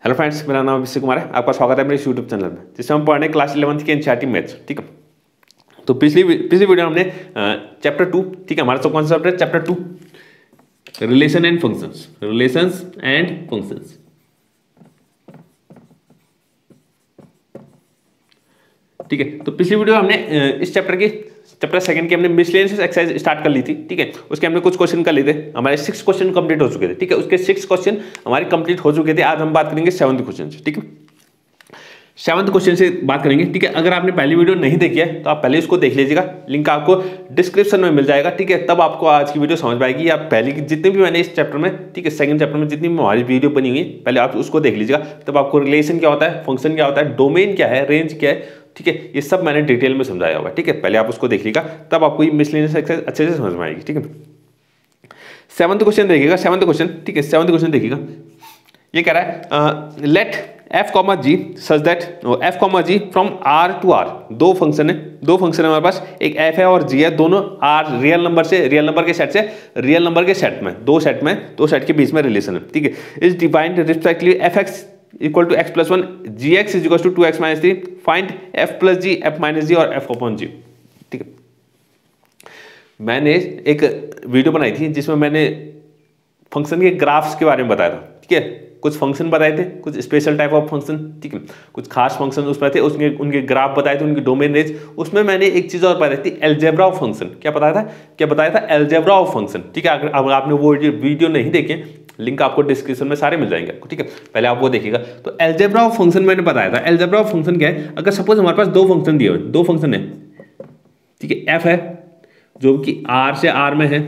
Hello friends, मेरा नाम अभिषेक कुमार है। आपका स्वागत है मेरे यूट्यूब चैनल में, जिसमें हम पढ़ने क्लास 11th के एनसीईआरटी मैथ्स। ठीक है, तो पिछली वीडियो में हमने चैप्टर 2, ठीक है, हमारा सब कॉन्सेप्ट है chapter 2, relation and functions. Relations and functions, ठीक है। तो पिछली वीडियो हमने इस चैप्टर सेकंड की हमने मिसलेनियस एक्सरसाइज स्टार्ट कर ली थी। ठीक है, उसके हमने कुछ क्वेश्चन कर लिए थे, हमारे 6 क्वेश्चन कंप्लीट हो चुके थे। ठीक है, उसके 6 क्वेश्चन हमारे कंप्लीट हो चुके थे। आज हम बात करेंगे 7th क्वेश्चन से। ठीक है, 7th क्वेश्चन से बात करेंगे। ठीक है, अगर आपने पहली वीडियो नहीं देखी है तो आप पहले इसको देख लीजिएगा, लिंक आपको डिस्क्रिप्शन में मिल जाएगा। ठीक है, तब आपको आज की वीडियो समझ पाएगी। आप पहले की जितनी भी मैंने इस चैप्टर में, ठीक है, सेकंड चैप्टर में जितनी भी हमारी वीडियो बनी हुई है, पहले आप उसको देख लीजिएगा, तब आपको रिलेशन क्या होता है, फंक्शन क्या होता है, डोमेन क्या है, रेंज क्या है, ठीक है, ये सब मैंने डिटेल में समझाया होगा। ठीक है, पहले आप उसको देख लीजिएगा, तब आपको ये मिसलेनियस एक्सरसाइज अच्छे से समझ में आएगी। ठीक है, 7th क्वेश्चन देखिएगा। 7th क्वेश्चन, ठीक है, 7th क्वेश्चन देखिएगा। ये कह रहा है let f, g such that f, g from r to r। दो फंक्शन है हमारे पास, एक f है और g है, दोनों r रियल नंबर के सेट से रियल नंबर के सेट में, दो सेट के बीच में रिलेशन है। ठीक है, is defined respectively fx equal to x plus 1, gx is equal to 2x minus 3, find f plus g, f minus g और f अपॉन g। ठीक है, मैंने एक वीडियो बनाई थी जिसमें मैंने फंक्शन के ग्राफ्स के बारे में बताया था। ठीक है, कुछ फंक्शन बताए थे, कुछ स्पेशल टाइप ऑफ फंक्शन, ठीक है, कुछ खास फंक्शन उसमें थे, उसमें उनके ग्राफ बताए थे, उनकी डोमेन रेंज। उसमें मैंने एक चीज और बताई थी, अलजेब्रा ऑफ फंक्शन। क्या बताया था अलजेब्रा ऑफ फंक्शन। ठीक है, अगर आपने वो वीडियो नहीं देखे, लिंक आपको डिस्क्रिप्शन में सारे मिल जाएंगे आपको। ठीक है, पहले आप वो देखिएगा। तो अलजेब्रा ऑफ फंक्शन मैंने बताया था। अलजेब्रा ऑफ फंक्शन क्या है, अगर सपोज हमारे पास दो फंक्शन दिए हुए, दो फंक्शन है, ठीक है, एफ है जो कि r से r में है,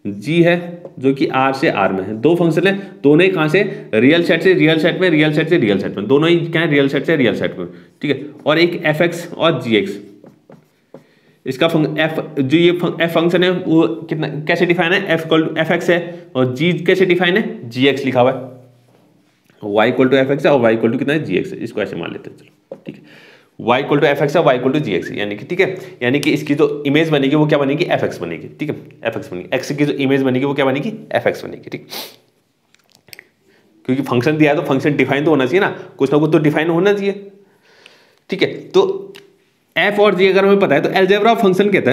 g है जो कि r से r में है। दो फंक्शन है, दोनों ही कहां से, रियल सेट से रियल सेट में, रियल सेट से रियल सेट में, दोनों ही क्या है, रियल सेट से रियल सेट में। ठीक है, और एक fx और gx, इसका जो ये f फंक्शन है वो कितना कैसे डिफाइन है, f इक्वल टू fx है, और g कैसे डिफाइन है, gx लिखा हुआ है। y इक्वल टू fx है और y इक्वल टू कितना है, gx है। इसको ऐसे मान लेते हैं, चलो। ठीक है, y इक्वल टू fx है, y इक्वल टू gx, यानी कि, ठीक है, यानी कि इसकी जो इमेज बनेगी वो क्या बनेगी, fx बनेगी। ठीक है, fx बनेगी, x की जो इमेज बनेगी वो क्या बनेगी, fx बनेगी। ठीक, क्योंकि फंक्शन दिया है तो फंक्शन डिफाइन तो होना चाहिए ना, कुछ ना कुछ तो डिफाइन होना चाहिए। ठीक है, तो f और g अगर हमें पता है तो अलजेब्रा ऑफ फंक्शन कहता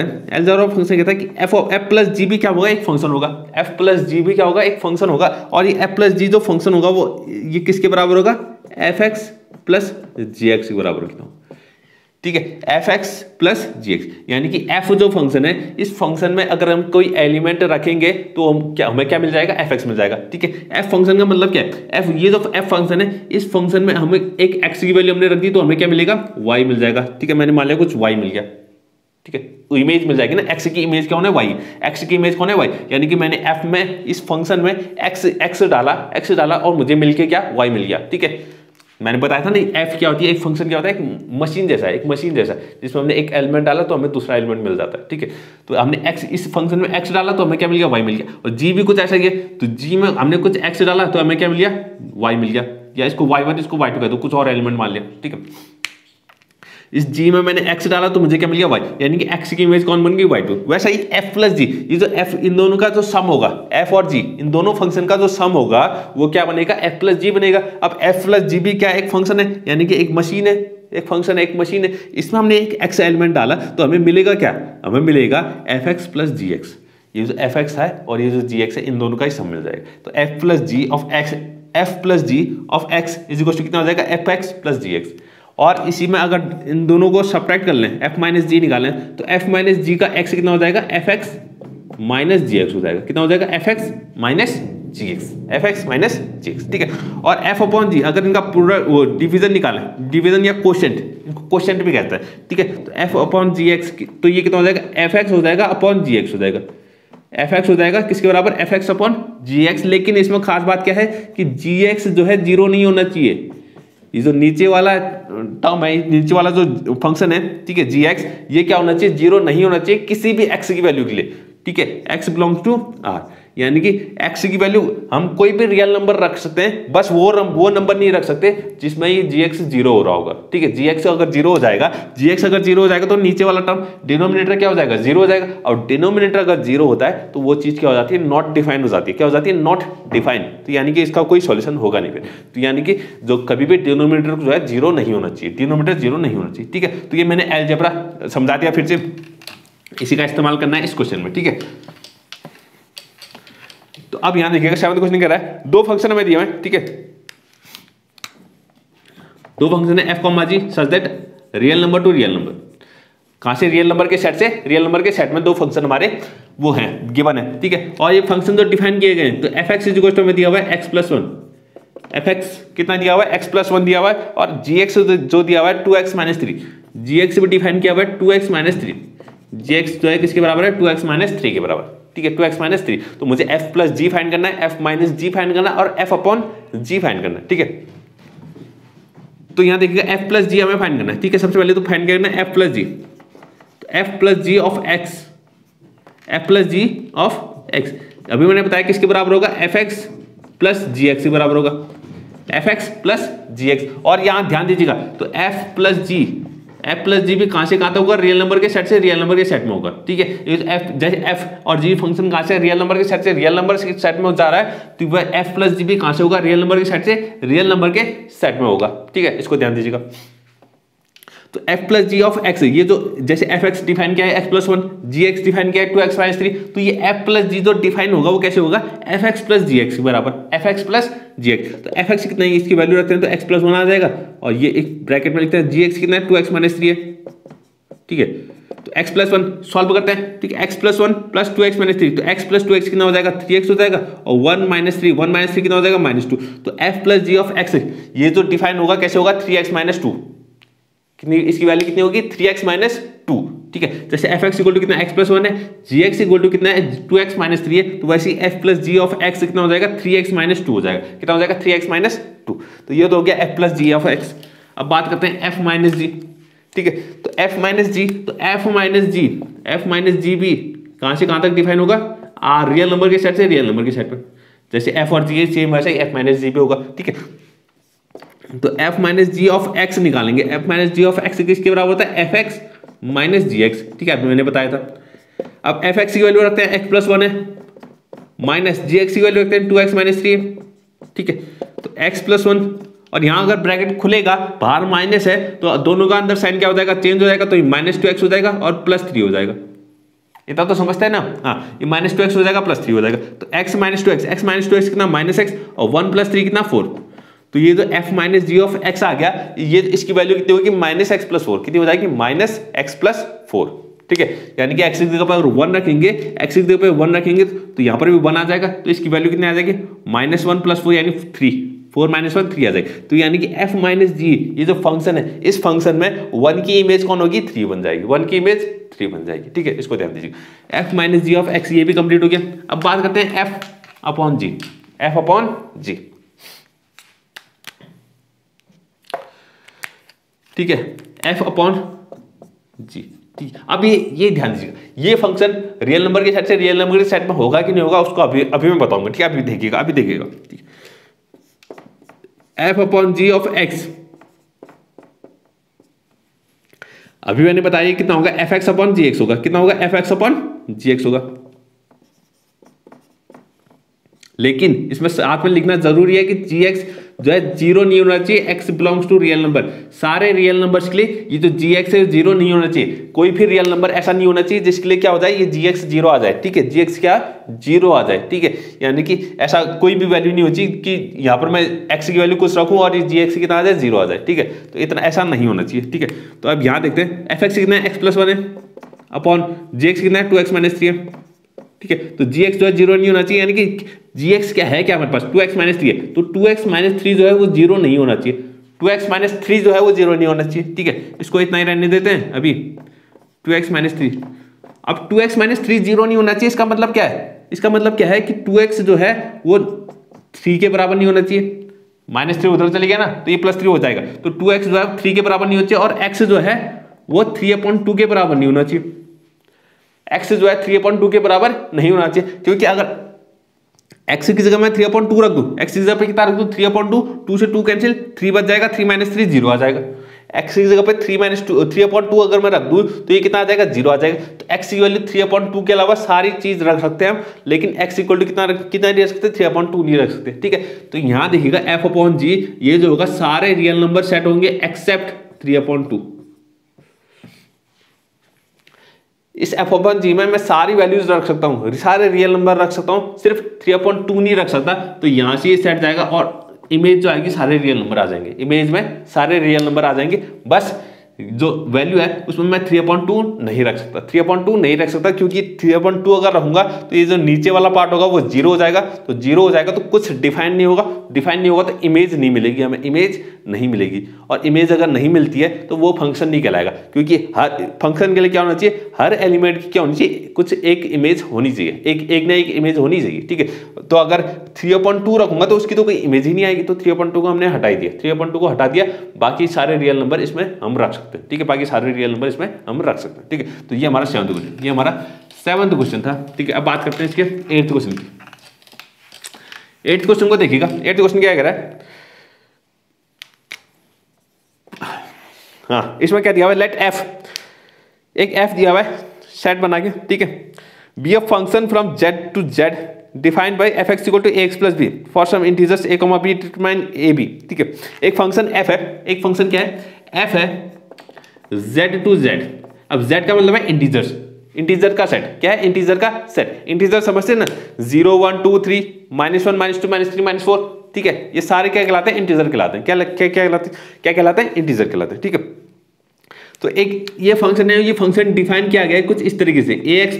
है कि f प्लस g भी क्या होगा, एक फंक्शन होगा। f प्लस g भी क्या होगा, एक फंक्शन होगा। और ये f प्लस g जो फंक्शन होगा वो ये किसके बराबर होगा, fx प्लस gx के बराबर कितना होगा। ठीक है, fx प्लस gx, यानी कि f जो फंक्शन है, इस फंक्शन में अगर हम कोई एलिमेंट रखेंगे तो हमें क्या मिल जाएगा, fx मिल जाएगा। ठीक है, f फंक्शन का मतलब क्या है, f ये जो f फंक्शन है, इस फंक्शन में हमें एक x की वैल्यू हमने रख दी तो हमें क्या मिलेगा, y मिल जाएगा। ठीक है, मैंने मान लिया कुछ y मिल गया। ठीक है, तो इमेज मिल जाएगी ना, x की इमेज कौन है, y, x की इमेज कौन है, y, यानी कि मैंने f में, इस फंक्शन में x डाला और मुझे मिलके क्या, y मिल गया। ठीक है, मैंने बताया था नहीं, f क्या होती है, एक फंक्शन क्या होता है, एक मशीन जैसा जिसमें हमने एक एलिमेंट डाला तो हमें दूसरा एलिमेंट मिल जाता है। ठीक है, तो हमने x, इस फंक्शन में x डाला तो हमें क्या मिल गया, y मिल गया। और g भी कुछ ऐसा ही है, तो g में हमने कुछ x डाला तो हमें क्या मिल गया, y मिल गया, या इसको y1 इसको y2 कह दो, कुछ और एलिमेंट मान लिया। ठीक है, इस g में मैंने x डाला तो मुझे क्या मिल गया, y, यानी कि x की इमेज कौन बन गई, y2। वैसा ही f प्लस g, ये जो f, इन दोनों का जो सम होगा, f और g, इन दोनों फंक्शन का जो सम होगा वो क्या बनेगा, f प्लस g बनेगा। अब f प्लस g भी क्या है, एक फंक्शन है, यानी कि एक मशीन है, एक फंक्शन है, एक मशीन है। इसमें हमने एक x एलिमेंट डाला तो हमें मिलेगा क्या, हमें मिलेगा fx प्लस gx। ये जो fx है और ये जो gx है, इन दोनों का ही सम मिल जाएगा। तो f plus g of x is equal to कितना हो जाएगा, fx प्लस gx। और इसी में अगर इन दोनों को सब्ट्रैक्ट कर लें, f माइनस जी निकालें, तो f माइनस जी का x कितना हो जाएगा, fx माइनस gx हो जाएगा। कितना हो जाएगा, fx माइनस gx। ठीक है, और f अपॉन g, अगर इनका पूरा वो डिवीजन निकालें, डिवीजन या कोशेंट, इनको कोशेंट भी कहता है। ठीक है, तो f अपॉन gx, तो ये कितना हो जाएगा, fx हो जाएगा अपॉन gx हो जाएगा। fx हो जाएगा किसके बराबर, fx अपॉन gx। लेकिन इसमें खास बात क्या है कि gx जो है जीरो नहीं होना चाहिए। ये जो नीचे वाला टर्म है, नीचे वाला जो फंक्शन है, ठीक है, gx, ये क्या होना चाहिए, जीरो नहीं होना चाहिए किसी भी x की वैल्यू के लिए। ठीक है, x बिलोंग्स टू r, यानी कि x की वैल्यू हम कोई भी रियल नंबर रख सकते हैं, बस वो नंबर नहीं रख सकते जिसमें ये gx 0 हो रहा होगा। ठीक है, gx अगर 0 हो जाएगा, gx अगर 0 हो जाएगा तो नीचे वाला टर्म डिनोमिनेटर क्या हो जाएगा, 0 हो जाएगा। और डिनोमिनेटर अगर 0 होता है तो वो चीज क्या हो जाती है, नॉट डिफाइन हो जाती है। क्या हो जाती है, नॉट डिफाइन। तो यानी कि इसका कोई सॉल्यूशन होगा नहीं फिर। तो यानी कि जो कभी भी डिनोमिनेटर जो है 0 नहीं होना चाहिए, डिनोमिनेटर 0 नहीं होना चाहिए। ठीक है, तो ये मैंने अलजेब्रा समझा दिया, फिर से इसी का इस्तेमाल करना है इस क्वेश्चन में। ठीक है, तो अब यहां देखिएगा 7वां क्वेश्चन कह रहा है दो फंक्शन हमें दिए हैं। ठीक है, दो फंक्शन है f, g such that real number two real number. कहां से, रियल नंबर के सेट से। रियल नंबर के सेट में दो फंक्शन हमारे वो हैं, गिवन है। ठीक है, और ये फंक्शन जो डिफाइन किए गए हैं, तो fx इज इक्वल टू में दिया हुआ है x+1। fx कितना दिया हुआ है, x+1 दिया हुआ है, और gx जो दिया हुआ है 2x-3। gx भी डिफाइन किया हुआ है 2x-3। gx जो है किसके बराबर है, 2x-3 के बराबर। ठीक है, 2x-3। तो मुझे f प्लस जी फाइंड करना है, f - g फाइंड करना है, और f अपॉन g फाइंड करना है। ठीक है, तो यहां देखिएगा f प्लस जी हमें फाइंड करना है। ठीक है, सबसे पहले तो फाइंड करना है f प्लस जी। तो f plus G of x, f plus G of x अभी मैंने बताया किसके बराबर होगा, fx प्लस gx के बराबर होगा, fx प्लस gx। और यहां ध्यान दीजिएगा, तो f प्लस जी भी कहां से कहां तक होगा, रियल नंबर के सेट से रियल नंबर के सेट में होगा। ठीक है, f जैसे f और g फंक्शन कहां से, रियल नंबर के सेट से रियल नंबर के सेट में जा रहा है, तो वह f प्लस जी भी कहां से होगा, रियल नंबर के सेट से रियल नंबर के सेट में होगा। ठीक है, इसको ध्यान दीजिएगा। तो f plus G of x, ये जो जैसे fx डिफाइन किया है x+1, gx डिफाइन किया है 2x-3, तो ये f प्लस जी जो डिफाइन होगा वो कैसे होगा, fx प्लस gx के बराबर, fx प्लस gx। तो fx कितना है, इसकी वैल्यू रखते हैं तो x+1 आ जाएगा, और ये एक ब्रैकेट में लिखते हैं gx कितना है, 2x-3 है। ठीक है, तो x+1 सॉल्व करते हैं। ठीक है, x+1 प्लस 2x-3, तो x प्लस 2x कितना हो जाएगा, 3x हो जाएगा, और 1 - 3 कितना हो जाएगा, -2। तो f plus G of x ये जो डिफाइन होगा कैसे होगा, 3x - 2। कितनी, इसकी वैल्यू कितनी होगी, 3x - 2। ठीक है, जैसे fx इक्वल टू कितना, x+1 है, gx इक्वल टू कितना है, 2x-3 है, तो वैसे ही f plus G of x कितना हो जाएगा, 3x - 2 हो जाएगा। कितना हो जाएगा, 3x - 2। तो ये तो हो गया f plus G of x। अब बात करते हैं f माइनस जी। ठीक है, तो f माइनस जी, तो f माइनस जी भी कहां से कहां तक डिफाइन होगा, रियल नंबर के सेट से रियल नंबर के सेट में। जैसे f और g सेम वैसे ही f माइनस जी भी होगा। ठीक है, तो f minus G of x निकालेंगे। f minus G of x किसके बराबर होता है, fx माइनस gx। ठीक है, मैंने बताया था। अब fx की वैल्यू रखते हैं x+1 है, माइनस gx की वैल्यू रखते हैं 2x-3 है। ठीक है, तो x+1, और यहां अगर ब्रैकेट खुलेगा, बाहर माइनस है, तो दोनों का अंदर साइन क्या हो जाएगा, चेंज हो जाएगा, तो -2x हो जाएगा और +3 हो जाएगा। इतना तो समझते हैं ना। हाँ, ये -2x हो जाएगा, +3 हो जाएगा। तो x - 2x कितना, -x, और 1 + 3 कितना, 4। तो ये जो f minus G of x आ गया, ये इसकी वैल्यू कितनी होगी, -x+4 कितनी हो जाएगी, -x+4। ठीक है, यानी कि x की जगह पर 1 रखेंगे, x की जगह पर 1 रखेंगे, तो यहाँ पर भी 1 आ जाएगा, तो इसकी वैल्यू कितनी आ जाएगी, -1 + 4 यानी 3, 4 - 1 3 आ जाएगी। तो यानी कि f माइनस जी ये जो फंक्शन है, इस फंक्शन में 1 की इमेज कौन होगी, 3 बन जाएगी, 1 की इमेज 3 बन जाएगी। ठीक है, इसको ध्यान दीजिए। f minus G of x ये भी कंप्लीट हो गया। अब बात करते हैं f अपॉन g। ठीक है, f अपॉन जी। ठीक, अब ये ध्यान दीजिएगा, ये फंक्शन रियल नंबर के सेट से रियल नंबर के सेट में होगा कि नहीं होगा, उसको अभी मैं बताऊंगा। ठीक है, अभी देखिएगा। ठीक, f upon G of x, अभी मैंने बताया कितना होगा, fx अपॉन gx होगा। कितना होगा, fx अपॉन gx होगा। लेकिन इसमें साथ में लिखना जरूरी है कि gx जो है 0 नहीं होना चाहिए, x belongs to real number. सारे रियल नंबर्स के लिए ये जो gx है 0 नहीं होना चाहिए। कोई भी रियल नंबर ऐसा नहीं होना चाहिए जिसके लिए क्या हो जाए, ये gx 0 आ जाए। ठीक है, gx क्या 0 आ जाए। ठीक है, यानी कि ऐसा कोई भी वैल्यू नहीं होती कि यहाँ पर मैं x की वैल्यू कुछ रखूँ और ये gx कितना आ जाए, 0 आ जाए। ठीक है, तो इतना ऐसा नहीं होना चाहिए। ठीक है, तो अब यहाँ देखते हैं fx कितना है, x+1 है, अपॉन gx कितना है, 2x-3 है। ठीक है, तो gx जो है 0 नहीं होना चाहिए, यानी कि gx क्या है, क्या हमारे पास 2x-3 है, तो 2x-3 जो है वो 0 नहीं होना चाहिए। 2x-3 जो है वो 0 नहीं होना चाहिए। ठीक है, इसको इतना ही रहने देते हैं अभी, 2x-3। अब 2x-3 0 नहीं होना चाहिए, इसका मतलब क्या है, इसका मतलब क्या है कि 2x जो है वो 3 के बराबर नहीं होना चाहिए। -3 उधर चले गया ना, तो ये +3 हो जाएगा। तो 2x जो है 3 के बराबर नहीं होना चाहिए, और x जो है वो 3/2 के बराबर नहीं होना चाहिए। x जो है 3/2 के बराबर नहीं होना चाहिए, क्योंकि अगर एक्स की जगह मैं 3/2 रख दूं, एक्स की जगह पे कितना रख दूं 3/2, 2 से 2 कैंसिल, 3 बच जाएगा, 3 - 3 0 आ जाएगा। एक्स की जगह पे 3/2 अगर मैं रख दूं तो ये कितना आ जाएगा 0 आ जाएगा। तो एक्स की वैल्यू 3/2 के अलावा सारी चीज रख सकते हैं हम, लेकिन एक्स इक्वल टू कितना नहीं रख सकते, 3/2 नहीं रख सकते, ठीक है। तो यहां देखिएगा f/g ये जो होगा सारे रियल नंबर सेट होंगे एक्सेप्ट 3/2। इस f/g में मैं सारी वैल्यूज रख सकता हूं, सारे रियल नंबर रख सकता हूं, सिर्फ 3/2 नहीं रख सकता। तो यहां से ये सेट जाएगा और इमेज जो आएगी सारे रियल नंबर आ जाएंगे, इमेज में सारे रियल नंबर आ जाएंगे। बस जो वैल्यू है उसमें मैं 3/2 नहीं रख सकता, 3/2 नहीं रख सकता क्योंकि 3/2 अगर रहूंगा तो ये जो नीचे वाला पार्ट होगा वो 0 हो जाएगा। तो 0 हो जाएगा तो कुछ डिफाइन नहीं होगा, डिफाइन नहीं होगा तो इमेज नहीं मिलेगी, हमें इमेज नहीं मिलेगी। और इमेज अगर नहीं मिलती है तो वो फंक्शन नहीं कहलाएगा, क्योंकि हर फंक्शन के लिए क्या होना चाहिए, हर एलिमेंट की क्या होनी चाहिए, कुछ एक इमेज होनी चाहिए, एक ना एक इमेज होनी चाहिए, ठीक है। तो अगर 3/2 रखूंगा तो उसकी तो कोई इमेज ही नहीं आएगी, तो 3/2 को हमने हटा दिया, 3/2 को हटा दिया, बाकी सारे रियल नंबर इसमें हम रख सकते हैं, ठीक है, बाकी सारे रियल नंबर इसमें हम रख सकते हैं, ठीक है। तो ये हमारा 7वां क्वेश्चन, ये हमारा 7वां क्वेश्चन था, ठीक है। अब बात करते हैं इसके 8th क्वेश्चन की। 8th क्वेश्चन को देखिएगा, 8th क्वेश्चन क्या कह रहा है, हाँ इसमें क्या दिया हुआ है, लेट एफ, एक एफ दिया हुआ है सेट बना के, ठीक है, be a function from Z to Z defined by F X equal to A X plus B for some integers A comma B determine A B, ठीक है। एक फंक्शन एफ है, एक फंक्शन क्या है, एफ है जेड टू जेड। अब Z का मतलब है इंटीजर्स, इंटीजर का सेट, क्या है, इंटीजर का सेट। इंटीजर समझते हैं ना, 0 1 2 3 -1 -2 -3 -4, ठीक है, ये सारे क्या कहलाते हैं, इंटीजर कहलाते हैं। क्या कहलाते हैं, इंटीजर कहलाते हैं, ठीक है। तो एक ये फंक्शन है, ये फंक्शन डिफाइन किया गया है कुछ इस तरीके से, ए एक्स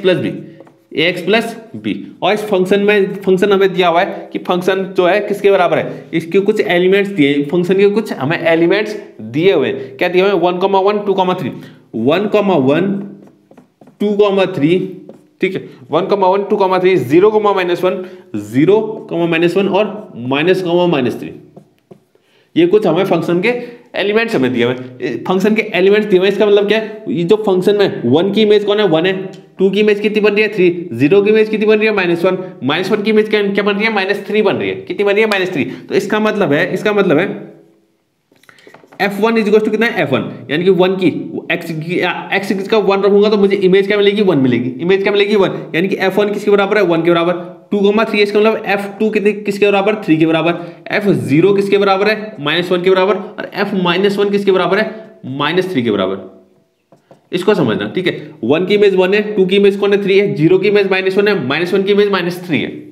प्लस बी, और इस फंक्शन हमें दिया हुआ है कि फंक्शन जो है किसके बराबर है, इसके कुछ एलिमेंट्स दिए, फंक्शन के कुछ हमें एलिमेंट्स दिए हुए हैं, क्या दिए हुए हैं, 1,1 2,3, 1,1 2,3, ठीक है, 1,1 2,3, 0,-1 0,-1 और -,-3, ये कुछ हमें फंक्शन के एलिमेंट्स हमें दिए हुए, फंक्शन के एलिमेंट्स दिए हुए। इसका मतलब क्या है, ये जो फंक्शन में 1 की इमेज कौन है, 1 है, 2 की इमेज कितनी बन रही है, 3, 0 की इमेज कितनी बन रही है, -1, -1 की इमेज क्या बन रही है, -3 बन रही है, कितनी बन रही है, -3। तो इसका मतलब है f1 इज इक्वल टू कितना है, f1, यानी कि 1 की x का 1 रखूंगा तो मुझे इमेज क्या मिलेगी, 1 मिलेगी, इमेज क्या मिलेगी, 1, यानी कि f1 किसके बराबर है, 1 के बराबर। 2,3 इसका मतलब f2 किसके बराबर, 3 के बराबर। f0 किसके बराबर है, -1 के बराबर, और f-1 किसके बराबर है, -3 के बराबर। इसको समझना, ठीक है। 1 की इमेज 1 है, 2 की इमेज कौन है, 3 है, 0 की इमेज -1 है, -1 की इमेज -3 है।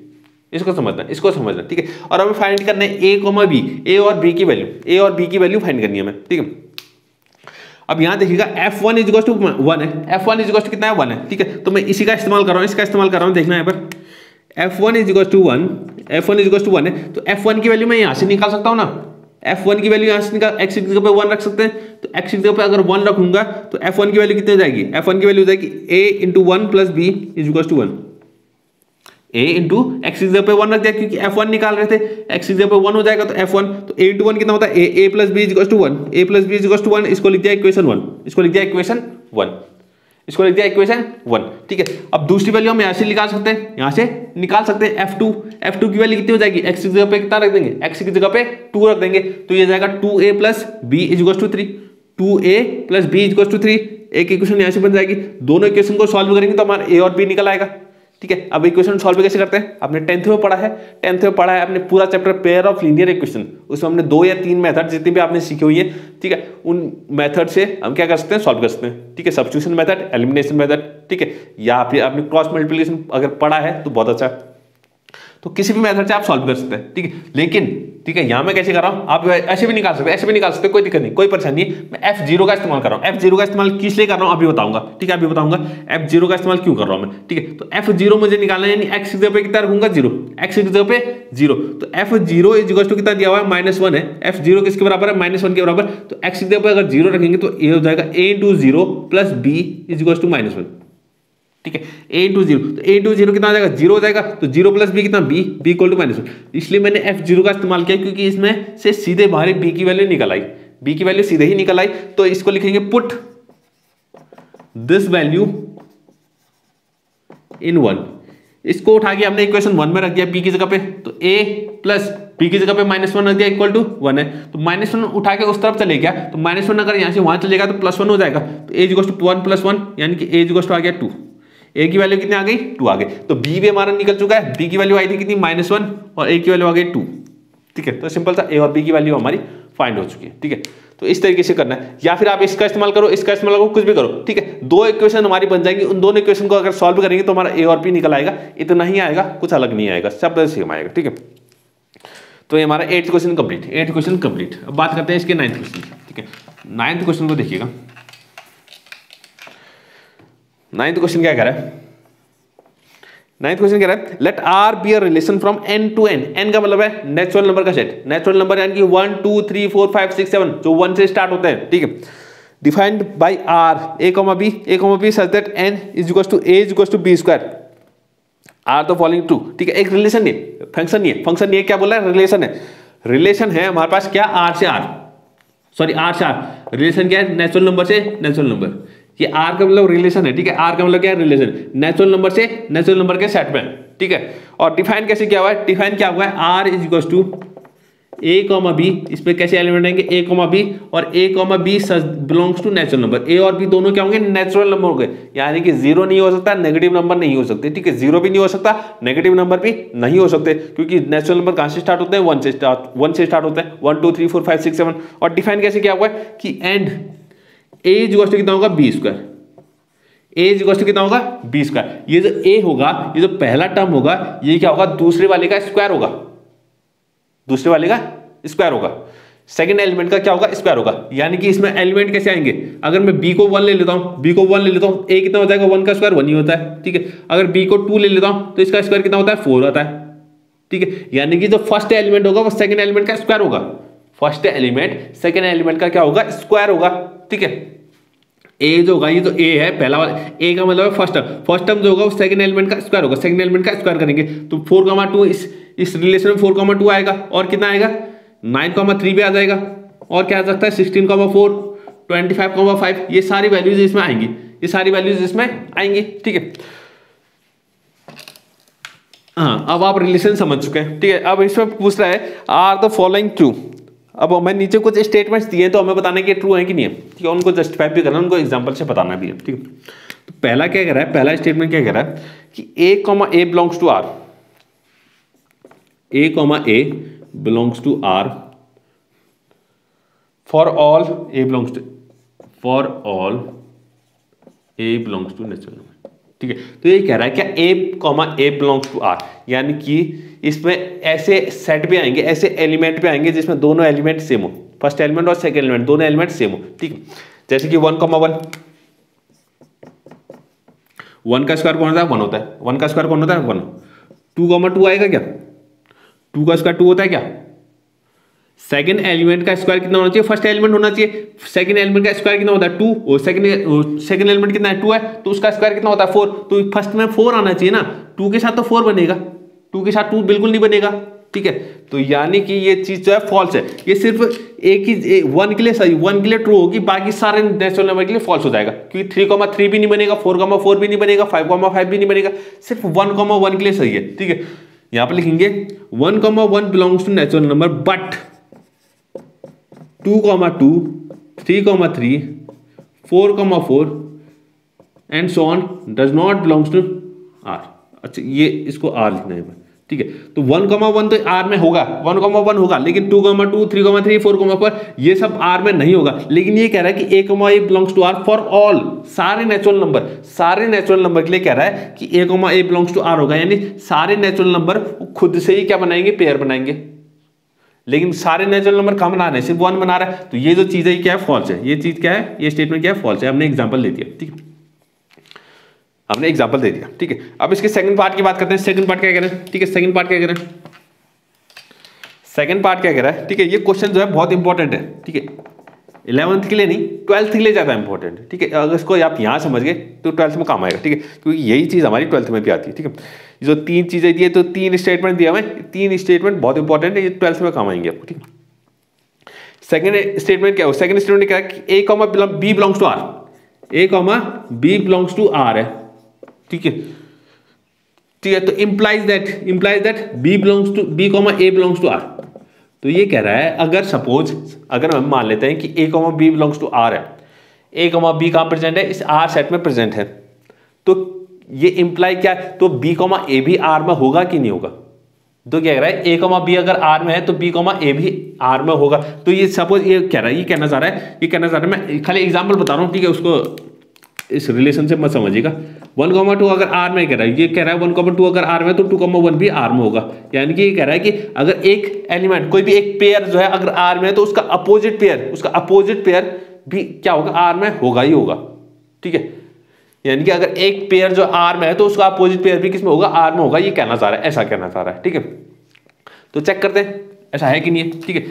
इसको समझना, ठीक है। और हमें फाइंड करना है ए कॉमा बी, ए और बी की वैल्यू फाइंड करनी है हमें, ठीक है। अब यहां देखिएगा f1 इज इक्वल टू 1 है, f1 इज इक्वल टू कितना है, 1 है, ठीक है। तो मैं इसी का इस्तेमाल कर रहा हूं, देखना है यहाँ पर f1 इज इक्वल टू 1 है, तो f1 की वैल्यू मैं यहां से निकाल सकता हूं ना, f1 की वैल्यू यहां से निकाल, x की जगह पे 1 रख सकते हैं, तो x की जगह पे अगर 1 रखूंगा तो f1 की वैल्यू कितनी हो जाएगी, f1 की वैल्यू हो जाएगी a × 1 + b is equal to 1, a × x की जगह पे 1 रख दिया क्योंकि f1 निकाल रहे थे, x की जगह पे 1 हो जाएगा तो f1, तो a × 1 कितना होता है, a + b is equal to 1, a + b is equal to 1, इसको लिख दिया इक्वेशन 1, इसको लिख दिया इक्वेशन 1, ठीक है। अब दूसरी वैल्यू हम यहां से निकाल सकते हैं, f2 की वैल्यू कितनी हो जाएगी, x की जगह पे कितना रख देंगे, x की जगह पे 2 रख देंगे, तो ये जाएगा 2a + b is equal to 3, 2a + b is equal to 3, एक इक्वेशन यहां से बन जाएगी। दोनों इक्वेशन को सॉल्व करेंगे तो हमारा a और b निकल आएगा, ठीक है। अब इक्वेशन सॉल्व कैसे करते हैं, आपने 10th में पढ़ा है आपने पूरा chapter pair of linear equation, उसमें हमने 2 या 3 मेथड जितनी भी आपने सीखी हुई है, ठीक है, उन मेथड से हम क्या कर सकते हैं, सॉल्व कर सकते हैं, ठीक है। सब्स्टिट्यूशन मेथड, एलिमिनेशन मेथड, ठीक है, या फिर आपने क्रॉस मल्टीप्लिकेशन अगर पढ़ा है तो बहुत अच्छा, तो किसी भी मेथड से आप सॉल्व कर सकते हैं, ठीक है। लेकिन ठीक है, यहां मैं कैसे कर रहा हूं, आप ऐसे भी निकाल सकते, कोई दिक्कत नहीं, कोई परेशानी नहीं। मैं f0 का इस्तेमाल कर रहा हूं, f0 का इस्तेमाल किस लिए कर रहा हूं अभी बताऊंगा, ठीक है, अभी बताऊंगा f0 का इस्तेमाल क्यों कर रहा हूं मैं, ठीक है। तो f0 मुझे निकालना है, यानी x की जगह पे कितना रखूंगा, 0, x की जगह पे 0, तो f0 इज इक्वल टू कितना दिया हुआ है, -1 है, f0 किसके बराबर है, -1 के बराबर, तो x की जगह पे अगर 0 रखेंगे तो ये हो जाएगा a × 0 + b is equal to -1, ठीक है, a × 0, तो a × 0 कितना आ जाएगा, 0 हो जाएगा, तो 0 + b कितना, b = -1, इसलिए मैंने f0 का इस्तेमाल किया क्योंकि इसमें से सीधे बाहर b की वैल्यू निकल आई, b की वैल्यू सीधे ही निकल आई, तो इसको लिखेंगे पुट दिस वैल्यू इन 1, इसको उठा के हमने इक्वेशन 1 में रख दिया p की जगह पे, तो a प्लस p की जगह पे -1 रख दिया इक्वल टू 1 है, तो -1 उठा के उस तरफ चले गया, तो -1 अगर यहाँ से वहां चलेगा तो +1 हो जाएगा, तो a इक्वल टू 1 + 1 यानी कि a इक्वल टू आ गया 2, a की वैल्यू कितनी आ गई 2 आ गई, तो b भी हमारा निकल चुका है, b की वैल्यू आई थी कितनी -1 और a की वैल्यू आ गई 2, ठीक है। तो सिंपल सा a और b की वैल्यू हमारी फाइंड हो चुकी है, ठीक है। तो इस तरीके से करना है, या फिर आप इसका इस्तेमाल करो, इसका इस्तेमाल करो, कुछ भी करो, ठीक है। दो इक्वेशन हमारी बन जाएंगी, उन दोनों इक्वेशन को अगर सॉल्व करेंगे तो हमारा a और b निकल आएगा, इतना ही आएगा, कुछ अलग नहीं आएगा, सब सेम आएगा, ठीक है। तो ये हमारा 8th question complete, 8th question complete. अब बात करते हैं इसके 9th क्वेश्चन, ठीक है। 9th क्वेश्चन को देखिएगा, 9th क्वेश्चन क्या कह रहा है, 9th क्वेश्चन कह रहा है let R be a relation from n to n, n का मतलब है नेचुरल नंबर का सेट, नेचुरल नंबर यानी कि 1 2 3 4 5 6 7 जो 1 से स्टार्ट होते हैं, ठीक है। Defined by R a, b such that n is equal to a is equal to b square, are the following true, ठीक है। एक रिलेशन नहीं, फंक्शन नहीं है, फंक्शन नहीं है, क्या बोला है, रिलेशन है, रिलेशन है हमारे पास क्या, R से R, सॉरी R से R, रिलेशन क्या है, नेचुरल नंबर से नेचुरल नंबर, ये R का मतलब रिलेशन है, ठीक है। R का मतलब क्या है, रिलेशन, नेचुरल नंबर से नेचुरल नंबर के सेट में, ठीक है। और डिफाइन कैसे किया हुआ है, डिफाइन क्या हुआ है, R is equal to a, b, इसमें कैसे एलिमेंट आएंगे a, b, और a, b belongs to natural number, a और b दोनों क्या होंगे, नेचुरल नंबर होंगे, यानी कि जीरो नहीं हो सकता, नेगेटिव नंबर नहीं हो सकते, ठीक है। जीरो भी नहीं हो सकता, नेगेटिव नंबर भी नहीं हो सकते, क्योंकि नेचुरल नंबर कहां से स्टार्ट होते हैं, 1 से स्टार्ट होते हैं, 1 2 3 4 5 6 7। और डिफाइन कैसे किया हुआ है कि and a is equal to कितना होगा, b square, a is equal to कितना होगा, b स्क्वायर। ये जो a होगा, ये जो पहला टर्म होगा, ये क्या होगा, दूसरे वाले का स्क्वायर होगा, दूसरे वाले का स्क्वायर होगा, सेकंड एलिमेंट का क्या होगा, स्क्वायर होगा। यानी कि इसमें एलिमेंट कैसे आएंगे, अगर मैं b को 1 ले लेता हूं, b को 1 ले लेता हूं, a कितना हो जाएगा, 1 का स्क्वायर 1 ही होता है, ठीक है। अगर b को 2 ले लेता हूं तो इसका स्क्वायर कितना होता है, 4 होता है, ठीक है। यानी कि जो फर्स्ट एलिमेंट होगा वो सेकंड एलिमेंट का स्क्वायर होगा, फर्स्ट एलिमेंट सेकंड एलिमेंट का क्या होगा, स्क्वायर होगा, ठीक है। a जो होगा, ये तो a है पहला वाला, a का मतलब है फर्स्ट टर्म जो होगा वो सेकंड एलिमेंट का स्क्वायर होगा, सेकंड एलिमेंट का स्क्वायर करेंगे तो 4,2 इस रिलेशन में 4,2 आएगा, और कितना आएगा 9,3 भी आ जाएगा, और क्या आ सकता है 16,4 25,5, ये सारी वैल्यूज इसमें आएंगी, ये सारी वैल्यूज इसमें आएंगी, ठीक है। हाँ, अब आप रिलेशन समझ चुके हैं, ठीक है। अब इसमें पूछ रहा है आर द फॉलोइंग ट्रू, अब हमें नीचे कुछ स्टेटमेंट्स दिए हैं तो हमें बताना कि ट्रू है कि नहीं है, ठीक है। उनको जस्टिफाई भी करना, उनको एग्जांपल से बताना भी है, ठीक है। तो पहला क्या कह रहा है, पहला स्टेटमेंट क्या कह रहा है कि a, belongs to R, a belongs to R for all a belongs to natural number, ठीक है। तो ये कह रहा है क्या a बिलोंग्स टू R, यानी कि इसमें ऐसे सेट भी आएंगे, ऐसे एलिमेंट भी आएंगे जिसमें दोनों एलिमेंट सेम हो, फर्स्ट एलिमेंट और सेकंड एलिमेंट दोनों एलिमेंट सेम हो, ठीक है। जैसे कि 1,1, 1 का स्क्वायर कौन होता है, 1 होता है, 1 का स्क्वायर कौन होता है, 1। 2,2 आएगा क्या, 2 का स्क्वायर 2 होता है क्या, सेकंड एलिमेंट का स्क्वायर कितना होना चाहिए, फर्स्ट एलिमेंट होना चाहिए, सेकंड एलिमेंट का स्क्वायर कितना होता है 2, और सेकंड एलिमेंट कितना है 2 है, तो उसका स्क्वायर कितना होता है 4, तो फर्स्ट में 4 आना चाहिए ना, 2 के साथ तो 4 बनेगा, 2 के साथ 2 बिल्कुल नहीं बनेगा, ठीक है। तो यानी कि ये चीज जो है फॉल्स है, ये सिर्फ एक ही 1 के लिए सही, 1 के लिए ट्रू होगी, बाकी सारे नेचुरल नंबर के लिए फॉल्स हो जाएगा, क्योंकि 3,3 भी नहीं बनेगा, 4,4 भी नहीं बनेगा, 5,5 भी नहीं बनेगा, सिर्फ 1,1 के लिए सही है, ठीक है। यहां पर लिखेंगे 1,1 belongs to natural number but 2,2 3,3 4,4 and so on does not belongs to R। अच्छा, ये इसको R लिखना है, ठीक है। तो 1,1 तो R में होगा, 1,1 होगा, लेकिन 2,2 3,3 4,4 ये सब R में नहीं होगा। लेकिन ये कह रहा है कि a belongs to R for all, सारे नेचुरल नंबर के लिए कह रहा है कि a बिलोंग्स टू R होगा, यानी सारे नेचुरल नंबर खुद से ही क्या बनाएंगे, पेयर बनाएंगे। लेकिन सारे नेचुरल नंबर कहाँ बना रहे हैं, सिर्फ 1 बना रहा है, तो ये जो चीज है क्या है, फॉल्स है, ये चीज क्या है, ये स्टेटमेंट क्या है, फॉल्स है। हमने एग्जाम्पल दे दिया, ठीक है, हमने एग्जाम्पल दे दिया, ठीक है। अब इसके सेकंड पार्ट की बात करते हैं, सेकंड पार्ट क्या कह रहे हैं, ठीक है। सेकंड पार्ट क्या कह रहे हैं, सेकंड पार्ट क्या कह रहा है, ठीक है। ये क्वेश्चन जो है बहुत इंपॉर्टेंट है, ठीक है। 11th के लिए नहीं, 12th के लिए ज्यादा इंपॉर्टेंट है, ठीक है। अगर इसको आप यहाँ समझ गए तो 12th में काम आएगा, ठीक है, क्योंकि यही चीज हमारी 12th में भी आती है, ठीक है। जो 3 चीजें दी है, तो 3 स्टेटमेंट दिया हुआ है, 3 स्टेटमेंट बहुत इंपॉर्टेंट है, ये 12th में काम आएंगे आपको, ठीक है। सेकंड स्टेटमेंट क्या है, सेकंड स्टेटमेंट क्या है कि b belongs to R, a, b belongs to R है, ठीक है। ठीक है, तो implies that B belongs to B comma A belongs to R. तो ये कह रहा है अगर सपोज अगर हम मान लेते हैं कि a comma B belongs to R है, ए कॉमा बी कहाँ प्रेजेंट है, इस आर सेट में प्रेजेंट है, तो ये इंप्लाई क्या है, तो बी कॉमा ए भी आर में होगा कि नहीं होगा। तो क्या कह रहा है, ए कॉमा बी अगर आर में है तो बी कॉमा ए भी आर में होगा। तो ये सपोज ये कह रहा है, ये कहना चाह रहा है, मैं खाली एग्जांपल बता रहा हूँ, ठीक है, उसको इस रिलेशन से मत समझिएगा। 1,2 अगर आर में कह रहा है, ये कह रहा है 1,2 अगर आर में तो 2,1 भी आर में होगा। यानी कि ये कह रहा है कि अगर एक एलिमेंट कोई भी एक पेयर जो है अगर आर में है तो उसका अपोजिट पेयर भी क्या होगा, आर में होगा ही होगा। ठीक है, यानी कि अगर एक पेयर जो आर में है तो उसका अपोजिट पेयर भी किसमें होगा, आर में होगा। ये कहना चाह रहा है, ऐसा कहना चाह रहा है। ठीक है, तो चेक करते हैं ऐसा है कि नहीं है। ठीक है,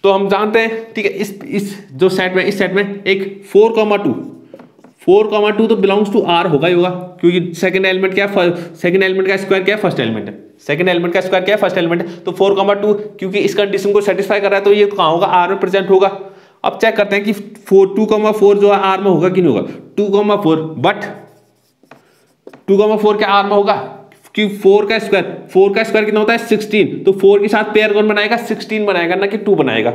तो हम जानते हैं, ठीक है, इस जो सेट में, इस सेट में एक 4,2 तो बिलोंग्स टू आर होगा ही होगा, क्योंकि सेकंड एलिमेंट क्या है, सेकंड एलिमेंट का स्क्वायर क्या है, फर्स्ट एलिमेंट है। सेकंड एलिमेंट का स्क्वायर क्या है, फर्स्ट एलिमेंट है। तो 4,2 क्योंकि इस कंडीशन को सेटिस्फाई कर रहा है तो ये कहाँ होगा, आर में प्रेजेंट होगा। अब चेक करते हैं कि 2,4 जो है आर में होगा कि नहीं होगा। 2,4 बट 2,4 क्या आर में होगा, कि 4 का स्क्वायर कितना होता है, 16। तो 4 के साथ पेयर कौन बनाएगा, 16 बनाएगा, ना कि 2 बनाएगा।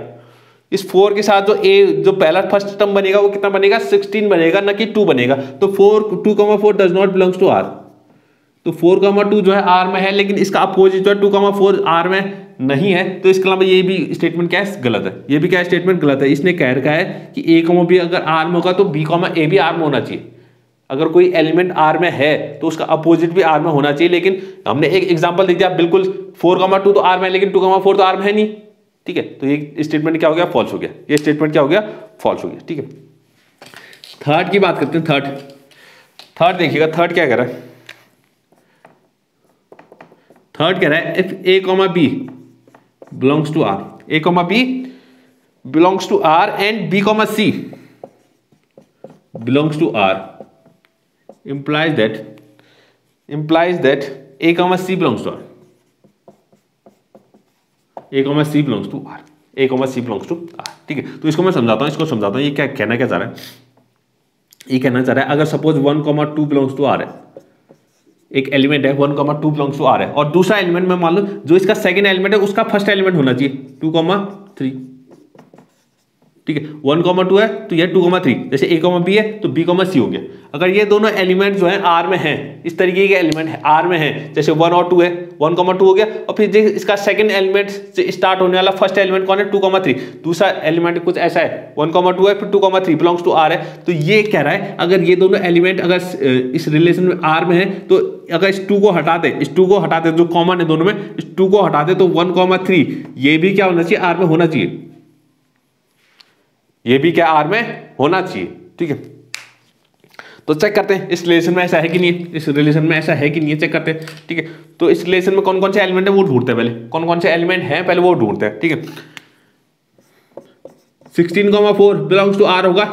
इस 4 के साथ जो पहला फर्स्ट टर्म बनेगा वो कितना बनेगा, 16 बनेगा, ना कि 2 बनेगा। तो 2,4 does not belongs to R. तो 4,2 जो है आर में है, लेकिन इसका अपोजिट जो है 2,4 आर में नहीं है। तो इसके अलावा ये भी स्टेटमेंट क्या है, गलत है। ये भी क्या स्टेटमेंट गलत है। इसने कह रखा है कि ए कॉमा बी अगर आर में होगा तो बी कॉमा ए भी आर में होना चाहिए। अगर कोई एलिमेंट आर में है तो उसका अपोजिट भी आर में होना चाहिए। लेकिन हमने एक एग्जांपल दे दिया, बिल्कुल 4,2 तो आर में है लेकिन 2,4 तो आर में है नहीं। ठीक है, तो ये स्टेटमेंट क्या हो गया, फॉल्स हो गया। ये स्टेटमेंट क्या हो गया, फॉल्स हो गया। ठीक है, थर्ड की बात करते हैं। थर्ड देखिएगा, थर्ड क्या कह रहा है, थर्ड कह रहा है if A comma B belongs to R, A comma B belongs to R and B comma C belongs to R, implies that a comma c belongs to r, a comma c belongs to r, a comma c belongs to r। ठीक है, तो इसको मैं समझाता हूँ, ये क्या कहना क्या चाह रहा है। ये कहना चाह रहा है अगर सपोज 1,2 बिलोंग्स टू आर है, एक एलिमेंट है 1,2 बिलोंग्स टू आर है, और दूसरा एलिमेंट में मान लो जो इसका सेकंड एलिमेंट है उसका फर्स्ट एलिमेंट होना चाहिए 2,3। ठीक है, 1,2 है तो यह 2,3, जैसे a, b है तो b, c हो गया। अगर ये दोनों एलिमेंट जो है आर में हैं, इस तरीके के एलिमेंट है आर में हैं, जैसे 1 और 2 है, 1,2 हो गया, और फिर इसका सेकंड एलिमेंट से स्टार्ट होने वाला फर्स्ट एलिमेंट कौन है, 2,3। दूसरा एलिमेंट कुछ ऐसा है 1,2 है फिर 2,3 बिलोंग्स टू आर है। तो ये कह रहा है अगर ये दोनों एलिमेंट अगर इस रिलेशन में आर में है तो अगर इस 2 को हटा दे, जो कॉमन है दोनों में, इस 2 को हटा दे तो 1,3 ये भी क्या होना चाहिए, आर में होना चाहिए। ये भी क्या आर में होना चाहिए। ठीक है, तो चेक करते हैं इस रिलेशन में ऐसा है कि नहीं है, इस रिलेशन में ऐसा है कि नहीं है, चेक करते हैं। ठीक है, तो इस रिलेशन में कौन कौन से एलिमेंट है वो ढूंढते हैं, पहले कौन कौन से एलिमेंट हैं पहले वो ढूंढते हैं। ठीक है, 16,4 बिलोंग्स टू आर होगा,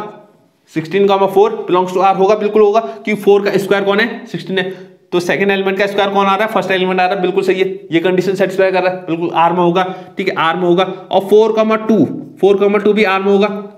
16,4 बिलोंग्स टू आर होगा, बिल्कुल होगा, क्योंकि 4 का स्क्वायर कौन है, 16 है। तो सेकंड एलिमेंट का स्क्वायर कौन आ रहा है, फर्स्ट एलिमेंट आ रहा है, बिल्कुल सही है, ये कंडीशन सेटिस्फाई कर रहा है, बिल्कुल आर में होगा। ठीक है, आर में होगा। और 4,2 भी आर में होगा,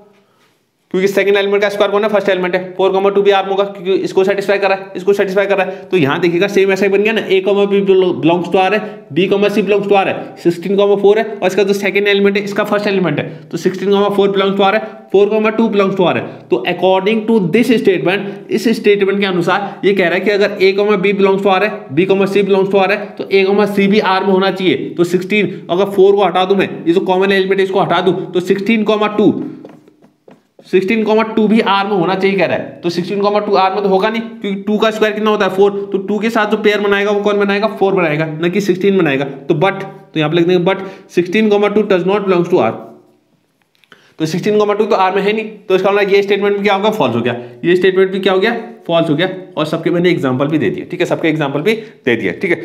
क्योंकि सेकंड एलिमेंट का स्क्वायर कौन है, फर्स्ट एलिमेंट है। 4,2 भी आर में होगा क्योंकि इसको सेटिस्फाई कर रहा है, इसको सेटिस्फाई कर रहा है। तो यहां देखिएगा सेम ऐसा ही बन गया ना, a, b belongs to R है, b, c belongs to R है, 16,4 है, और इसका जो सेकंड एलिमेंट है इसका फर्स्ट एलिमेंट है, तो 16,4 बिलोंग्स टू आर है, 4,2 बिलोंग्स टू आर है। तो अकॉर्डिंग टू दिस स्टेटमेंट, इस स्टेटमेंट के अनुसार ये कह रहा है कि अगर a, b belongs to R है, b, c belongs to R है, तो a, c भी आर में होना चाहिए। तो 16, अगर 4 को हटा दूं मैं, ये जो कॉमन एलिमेंट है इसको हटा दूं, तो 16,2 भी आर में होना चाहिए कह रहा है। तो 16,2 आर में तो होगा नहीं, क्योंकि 2 का स्क्वायर कितना होता है, 4। तो 2 के साथ जो पेयर बनाएगा वो कौन बनाएगा, 4 बनाएगा, ना कि 16 बनाएगा। तो यहाँ पे लिख देंगे but 16,2 does not belongs to R. तो 16,2 तो आर में है नहीं, तो इसका मतलब ये स्टेटमेंट भी क्या होगा, फॉल्स हो गया। ये स्टेटमेंट भी क्या हो गया, फॉल्स हो गया। और सबके मैंने एग्जाम्पल भी दे दिया। ठीक है, सबके एग्जाम्पल भी दे दिया। ठीक है,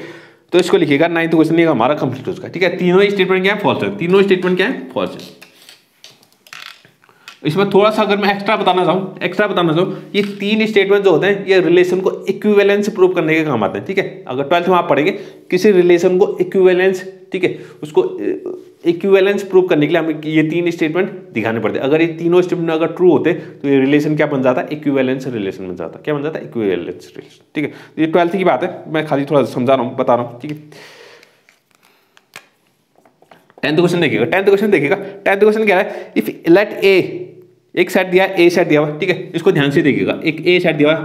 तो इसको लिखिएगा, 9th क्वेश्चन हमारा कंप्लीट हो चुका है। ठीक है, तीनों स्टेटमेंट क्या है, फॉल्स है, तीनों स्टेटमेंट क्या है, फॉल्स है। इसमें थोड़ा सा अगर मैं एक्स्ट्रा बताना चाहूँ, ये 3 स्टेटमेंट जो होते हैं ये रिलेशन को इक्विवेलेंस प्रूव करने के काम आते हैं। ठीक है, अगर 12th में आप पढ़ेंगे किसी रिलेशन को इक्विवेलेंस, ठीक है, उसको इक्विवेलेंस प्रूव करने के लिए हमें ये 3 स्टेटमेंट दिखाने पड़ते। अगर ये तीनों स्टेटमेंट अगर ट्रू होते तो ये रिलेशन क्या बन जाता, इक्विवेलेंस रिलेशन बन जाता। क्या बन जाता, इक्विवेलेंस रिलेशन। ठीक है, ये 12th की बात है, मैं खाली थोड़ा समझा रहा हूँ, बता रहा हूँ। ठीक है, 10th क्वेश्चन देखिएगा। 10th क्वेश्चन देखिएगा। 10th क्वेश्चन क्या है, इफ लेट ए, एक सेट दिया है, ए सेट दिया हुआ। ठीक है, इसको ध्यान से देखिएगा। एक ए सेट दिया हुआ है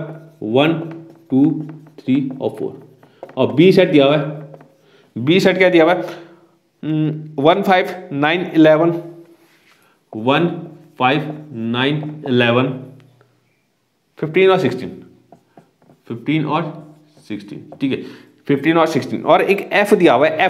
1 2 3 और 4, और बी सेट दिया हुआ है। बी सेट क्या दिया हुआ है 1 5 9 11 1 5 9 11 15 और 16, 15 और 16। ठीक है, 15 और 16, और एक एफ दिया हुआ है।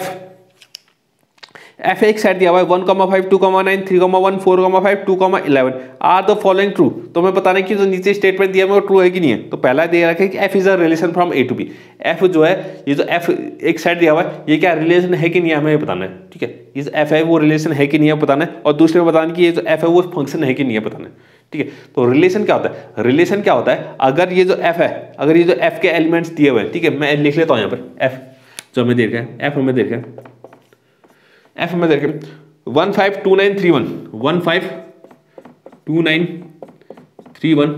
एफ एक सेट दिया हुआ है 1 5 2 9 3 1 4 5 2 11 आर द फॉलोइंग ट्रू। तो हमें पता नहीं कि जो नीचे स्टेटमेंट दिया है वो ट्रू है कि नहीं है। तो पहला दे रखा है कि F is a relation from A to B. F जो है, ये जो एफ एक सेट दिया हुआ है, ये क्या रिलेशन है कि नहीं है, हमें ये बताना है। ठीक है, ये जो एफ है वो रिलेशन है कि नहीं है बताना है, और दूसरे में बताना कि ये जो एफ है वो फंक्शन है कि नहीं है बताना है। ठीक है, तो रिलेशन क्या होता है, रिलेशन क्या होता है, अगर ये जो एफ है, अगर ये जो एफ के एलिमेंट्स दिए हुए हैं। ठीक है, मैं लिख लेता हूँ यहाँ पर एफ जो हमें दे रखा है। एफ हमें दे रखा है, एफ में देखें 1 5 2 9 3 1 1 5 2 9 3 1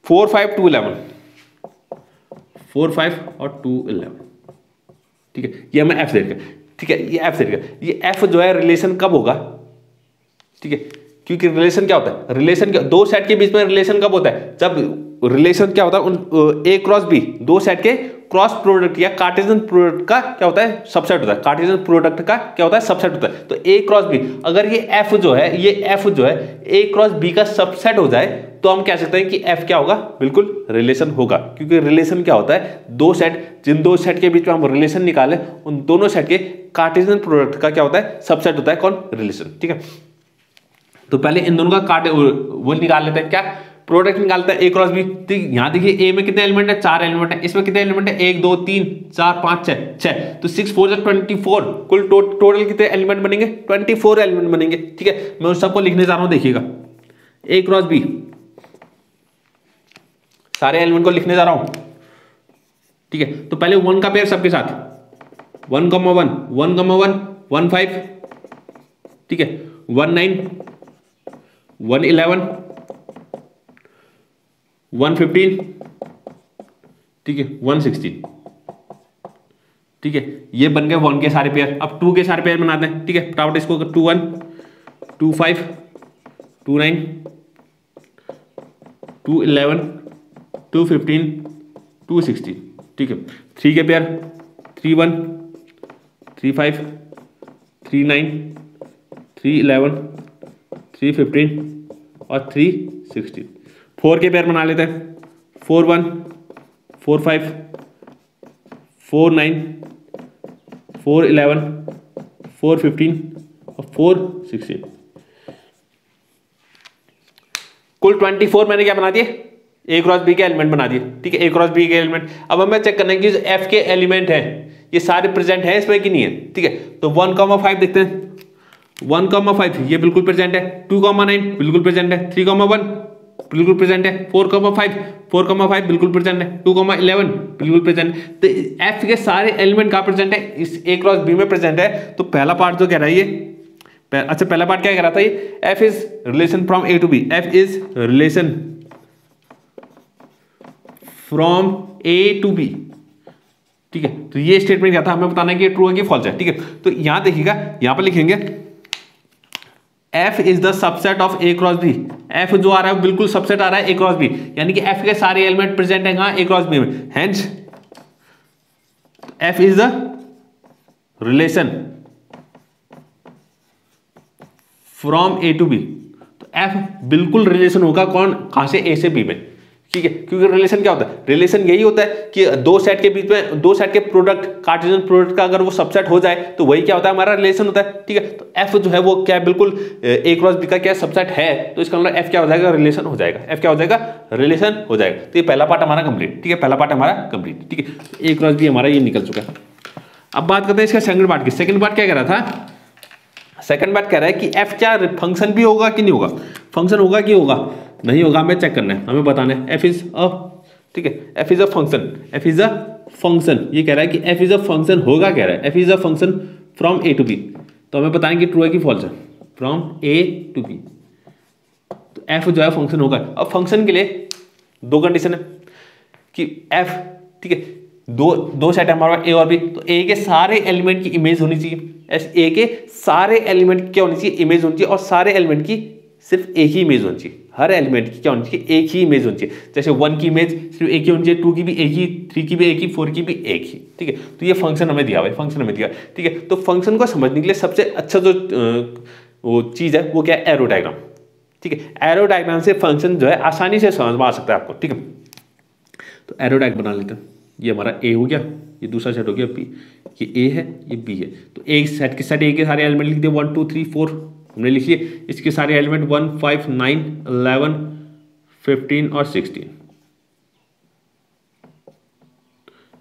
4 5 2 11 4 5 और 2 11। ठीक है, ये हमें एफ दे रखा है। ठीक है, ये एफ दे रखा है। ये एफ जो है रिलेशन कब होगा, ठीक है, क्योंकि रिलेशन क्या होता है, रिलेशन क्या, दो सेट के बीच में रिलेशन कब होता है, जब रिलेशन क्या होता है उन ए क्रॉस बी, दो सेट के क्रॉस प्रोडक्ट या कार्टेशियन प्रोडक्ट का क्या होता है, सबसेट होता है। कार्टेशियन प्रोडक्ट का क्या होता है, सबसेट होता है। तो ए क्रॉस बी, अगर ये एफ जो है, ये एफ जो है ए क्रॉस बी का सबसेट हो जाए तो हम कह सकते हैं कि एफ क्या होगा, बिल्कुल रिलेशन होगा। क्योंकि रिलेशन क्या होता है, दो सेट, जिन दो सेट के बीच में हम रिलेशन निकाले उन दोनों सेट के कार्टेशियन प्रोडक्ट का क्या होता है, सबसेट होता है कौन, रिलेशन। ठीक है, तो पहले इन दोनों का वो निकाल लेते हैं, क्या प्रोडक्ट निकालते हैं ए क्रॉस बी। यहां देखिए ए में कितने एलिमेंट है, 4 एलिमेंट है, इसमें कितने एलिमेंट है, 1 2 3 4 5 6, तो 6 4 24, कुल टोटल कितने एलिमेंट बनेंगे, 24 एलिमेंट बनेंगे। ठीक है, मैं उन सबको लिखने जा रहा हूं, देखिएगा ए क्रॉस बी, सारे एलिमेंट को लिखने जा रहा हूं। ठीक है, तो पहले 1 का पेयर सबके साथ 1 1 1 1 1 5, ठीक है, 1 9 1 11 1 15, ठीक है, 1 16। ठीक है, ये बन गए 1 के सारे पेयर। अब 2 के सारे पेयर बनाते हैं। ठीक है, फटाफट इसको 2 1 2 5 2 9 2 11 2 15 2 16। ठीक है, 3 के पेयर 3 1 3 5 3 9 3 11 3 15 और 3 16। 4 के पेयर बना लेते हैं, 4 1 4 5 4 9 4 11 4 15 और 4 16। कुल 24 मैंने क्या बना दिए, ए क्रॉस बी के एलिमेंट बना दिए। ठीक है, ए क्रॉस बी के एलिमेंट। अब हमें चेक करना है कि एफ के एलिमेंट हैं ये सारे प्रेजेंट हैं इसमें कि नहीं है। ठीक है, तो 1,5 देखते हैं, 1,5 ये बिल्कुल प्रेजेंट है, 2,9 बिल्कुल प्रेजेंट है, 3,1 बिल्कुल प्रेजेंट है, 4,5 बिल्कुल प्रेजेंट है, 2,11 बिल्कुल प्रेजेंट है। तो एफ के सारे एलिमेंट कहाँ प्रेजेंट है, इस ए क्रॉस बी में प्रेजेंट है। तो पहला पार्ट जो कह रहा है ये, अच्छा पहला पार्ट क्या कह रहा था ये, F is relation from A to B, F is relation from A to B. ठीक है, तो ये स्टेटमेंट क्या था, हमें बताना है कि ये ट्रू है कि फॉल्स है। ठीक है, तो यहां देखिएगा, यहां पर लिखेंगे F is the subset of A cross B. F जो आ रहा है बिल्कुल सबसेट आ रहा है ए क्रॉस बी, यानी कि एफ के सारे एलिमेंट प्रेजेंट है कहां, ए क्रॉस बी में। Hence F is the relation from A to B. तो एफ बिल्कुल रिलेशन होगा कौन, कहां से, ए से बी में। ठीक है, क्योंकि रिलेशन क्या होता है, रिलेशन यही होता है कि दो सेट के बीच में, दो सेट के प्रोडक्ट, कार्टेशियन प्रोडक्ट का अगर वो सबसेट हो जाए तो वही क्या होता है, हमारा रिलेशन होता है। ठीक है, तो एफ जो है वो क्या है, बिल्कुल ए क्रॉस बी का क्या सबसेट है, तो इसका मतलब एफ क्या हो जाएगा, रिलेशन हो जाएगा। एफ क्या हो जाएगा, रिलेशन हो जाएगा। तो ये पहला पार्ट हमारा कंप्लीट। ठीक है, पहला पार्ट हमारा कंप्लीट। ठीक है, ए क्रॉस बी हमारा ये निकल चुका है। अब बात करते हैं इसका सेकंड पार्ट की। सेकंड पार्ट क्या कह रहा था, सेकंड पार्ट कह रहा है कि एफ क्या फंक्शन भी होगा कि नहीं होगा, फंक्शन होगा कि होगा नहीं होगा, हमें चेक करना है, हमें बताना है। एफ इज अ, ठीक है, F is a function, F is a function, ये कह रहा है कि एफ इज अ फंक्शन होगा, कह रहा है F is a function from A to B, तो हमें बताएं कि ट्रू है कि फॉल्स है, फ्रॉम ए टू बी, तो एफ जो है फंक्शन होगा। अब फंक्शन के लिए दो कंडीशन है कि एफ, ठीक है, दो सेट है हमारे पास ए और बी, तो ए के सारे एलिमेंट की इमेज होनी चाहिए, ए के सारे एलिमेंट की क्या होनी चाहिए, इमेज होनी चाहिए, और सारे एलिमेंट की सिर्फ एक ही इमेज होनी चाहिए, हर एलिमेंट की क्या होनी चाहिए, एक ही इमेज होनी चाहिए। जैसे 1 की इमेज सिर्फ एक ही होनी चाहिए, 2 की भी एक ही, 3 की भी एक ही, 4 की भी एक ही, ठीक है। तो ये फंक्शन हमें दिया हुआ है, फंक्शन हमें दिया, ठीक है। तो फंक्शन को समझने के लिए सबसे अच्छा जो वो चीज़ है वो क्या है, एरो डायग्राम, ठीक है। एरो डायग्राम से फंक्शन जो है आसानी से समझ में आ सकता है आपको, ठीक है। तो एरो डायग्राम बना लेते हैं, ये हमारा ए हो गया, ये दूसरा सेट हो गया बी, ये ए है ये बी है, तो एक सेट के सेट ए के सारे एलिमेंट लिख दिए 1 2 3 4 हमने लिखिए, इसके सारे एलिमेंट 1 5 9 11 15 और 16,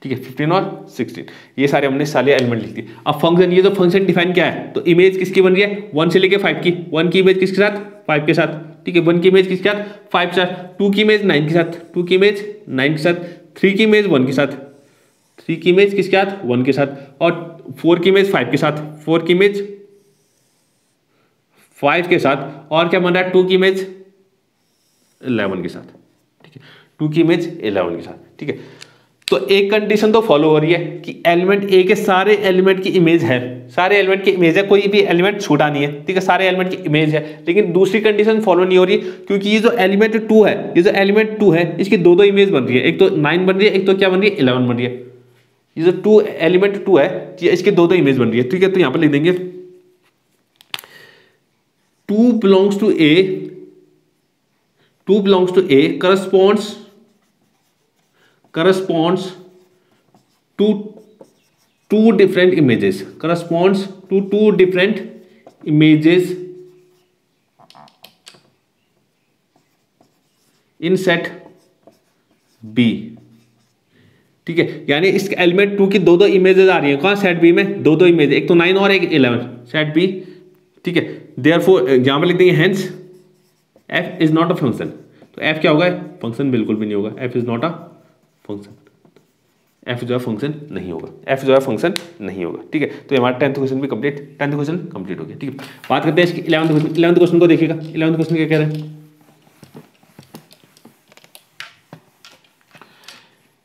ठीक है, 15 और 16 ये सारे हमने सारे एलिमेंट लिख दिए। अब फंक्शन, ये तो फंक्शन डिफाइन क्या है, तो इमेज किसकी बन रही है, 1 से लेके 5 की, 1 की इमेज किसके साथ, 5 के साथ, ठीक है, 1 की इमेज किसके साथ, 5 के साथ, 2 की इमेज 9 के साथ, 2 की इमेज 9 के साथ, 3 की इमेज 1 के साथ, 3 की इमेज किसके साथ, 1 के साथ, और 4 की इमेज 5 के साथ, 4 की इमेज 5 के साथ, और क्या बन रहा है, 2 की इमेज 11 के साथ, ठीक है, 2 की इमेज 11 के साथ, ठीक है। तो एक कंडीशन तो फॉलो हो रही है कि एलिमेंट ए के सारे एलिमेंट की इमेज है, सारे एलिमेंट की इमेज है, कोई भी एलिमेंट छूटा नहीं है, ठीक है, सारे एलिमेंट की इमेज है। लेकिन दूसरी कंडीशन फॉलो नहीं हो रही, क्योंकि ये जो एलिमेंट 2 है, ये जो एलिमेंट 2 है, इसकी दो दो इमेज बन रही है, एक तो 9 बन रही है, एक तो क्या बन रही है, 11 बन रही है। ये जो 2 एलिमेंट 2 है, इसके दो दो इमेज बन रही है, ठीक है। तो यहां पर लिख देंगे 2 belongs to A, 2 belongs to A corresponds to two different images, corresponds to two different images in set B, ठीक है। यानी इस एलिमेंट 2 की दो दो इमेजेस आ रही है, कहां, सेट बी में दो दो इमेज, एक तो 9 और एक 11, सेट बी, ठीक है। देयरफॉर यहां पर लिख देंगे hence F is not a function, तो एफ क्या होगा, फंक्शन बिल्कुल भी नहीं होगा, F is not a function, F जो है फंक्शन नहीं होगा, एफ जो है फंक्शन नहीं होगा, ठीक है। तो हमारा 10th क्वेश्चन भी कंप्लीट, 10th क्वेश्चन कंप्लीट हो गया, ठीक है। बात करते हैं इसकी 11th क्वेश्चन को देखिएगा। 11th क्वेश्चन क्या कह रहे हैं,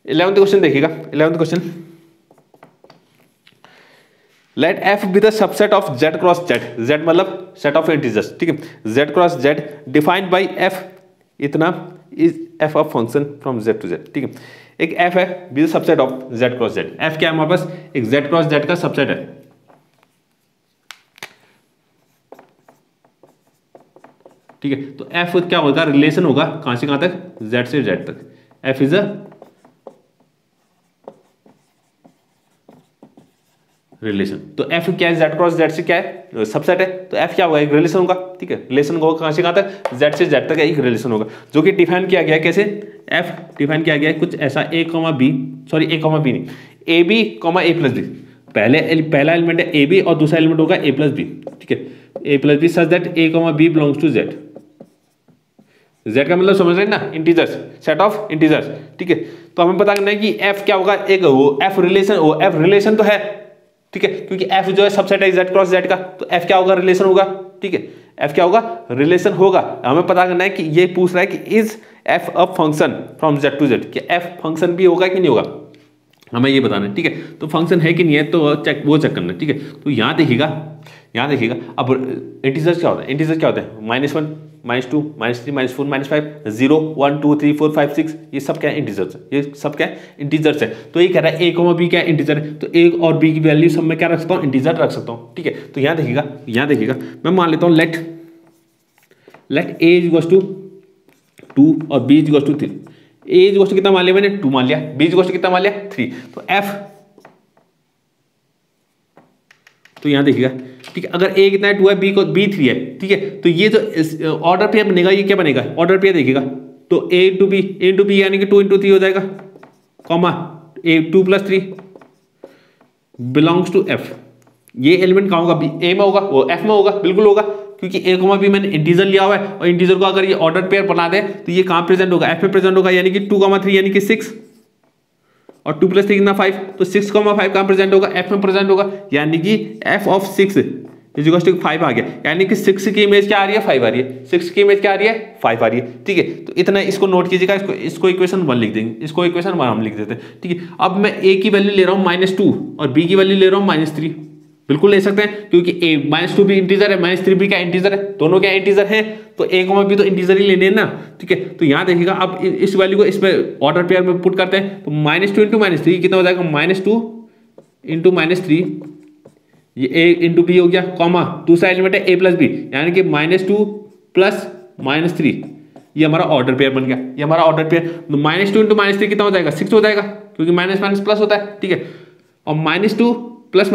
11th क्वेश्चन देखिएगा। 11th question, let f be the subset of Z cross Z, Z मतलब सेट ऑफ इंटीजर्स, ठीक है, Z cross Z defined by f इतना is f of function from Z to Z, ठीक है। एक f है be the subset of Z cross Z, f क्या है हमारे पास, एक जेड क्रॉस जेड का सबसेट है, ठीक है। तो एफ क्या होगा, रिलेशन होगा कहां से कहां तक, जेड से जेड तक, एफ इज अ रिलेशन। तो एफ क्या है, जेड क्रॉस जेड से क्या है, सबसेट है, तो एफ क्या होगा, एक रिलेशन होगा, ठीक है। रिलेशन होगा कहां से कहां तक, जेड से जेड तक एक रिलेशन होगा, जो कि डिफाइन किया गया है कैसे, एफ डिफाइन किया गया है कुछ ऐसा, A comma B, sorry A comma B नहीं, A B comma A plus B, पहला एलिमेंट है ए बी और दूसरा एलिमेंट होगा ए प्लस बी, ठीक है, a plus b such that a comma B belongs to Z, Z का मतलब समझ रहे हैं ना, इंटीजर्स, सेट ऑफ इंटीजर्स, ठीक है। तो हमें पता करना है कि एफ क्या होगा, एक वो एफ रिलेशन तो है, ठीक है, क्योंकि एफ जो है सबसेट है जेड क्रॉस जेड का, तो एफ क्या होगा, रिलेशन होगा, ठीक है, एफ क्या होगा, रिलेशन होगा। हमें पता करना है कि ये पूछ रहा है कि is F a function from Z to Z, कि एफ फंक्शन भी होगा कि नहीं होगा, हमें ये बताना है, ठीक है। तो फंक्शन है कि नहीं है, तो वो चेक करना है, ठीक है। तो यहाँ देखिएगा अब इंटीजर्स क्या होता है, इंटीजर्स क्या होते हैं, -1 -2 -3 -4 -5 0 1 2 3 4 5 6, ये सब क्या है, इंटीजर्स है, ये सब क्या है, इंटीजर्स है। तो ये कह रहा है ए कॉमा बी क्या है, इंटीजर है, तो ए और बी की वैल्यू सब में क्या रख सकता हूँ, इंटीजर रख सकता हूँ, ठीक है। तो यहाँ देखिएगा मैं मान लेता हूँ लेट ए इक्वल्स टू 2 और B equals to 3, A equals to कितना मान लिया मैंने, 2 मान लिया, बी इक्वल्स टू कितना मान लिया, 3, तो एफ, तो यहां देखिएगा, ठीक है, अगर ए कितना है 2 है, बी 3 है, ठीक है। तो ये जो ऑर्डर पेयर बनेगा, ये क्या बनेगा, ऑर्डर पेयर देखिएगा, तो ए इंटू बी यानी कि 2 × 3 हो जाएगा, comma A 2 + 3 belongs to F, ये एलिमेंट कहां होगा, ए में होगा, वो एफ में होगा, बिल्कुल होगा, क्योंकि ए कॉमा बी मैंने इंटीजर लिया हुआ है, और इंटीजर को अगर ये ऑर्डर पेयर बना दे तो ये कहां प्रेजेंट होगा, एफ में प्रेजेंट होगा, यानी कि 2 3 यानी कि 6, और 2 + 3 कितना 5, तो 6,5 कहाँ प्रेजेंट होगा, एफ में प्रेजेंट होगा, यानी कि F of 6 is equal to 5 आ गया, यानी कि 6 की इमेज क्या आ रही है, 5 आ रही है, 6 की इमेज क्या आ रही है, 5 आ रही है। ठीक है, तो इतना इसको नोट कीजिएगा, इसको इक्वेशन 1 लिख देंगे, इसको इक्वेशन 1 हम लिख देते हैं। ठीक है, अब मैं ए की वैल्यू ले रहा हूँ -2 और बी की वैल्यू ले रहा हूँ -3, बिल्कुल ले सकते हैं क्योंकि ए -2 भी इंटीजर है, -3 भी क्या इंटीजर है, दोनों क्या इंटीजर हैं, तो ए को भी तो इंटीजर ही लेने हैं ना। ठीक है, तो यहाँ देखिएगा, अब इस वैल्यू को इसमें ऑर्डर पेयर में पुट करते हैं, तो -2 × -3 कितना हो जाएगा, -2 × -3, ये a इंटू बी हो गया, कॉमा दूसरा एलिमेंट है a + b, यानी कि -2 + -3, ये हमारा ऑर्डर पेयर बन गया, ये हमारा ऑर्डर पेयर। तो -2 × -3 कितना हो जाएगा, 6 हो जाएगा, क्योंकि माइनस माइनस प्लस होता है। ठीक है, और -2 + -, -2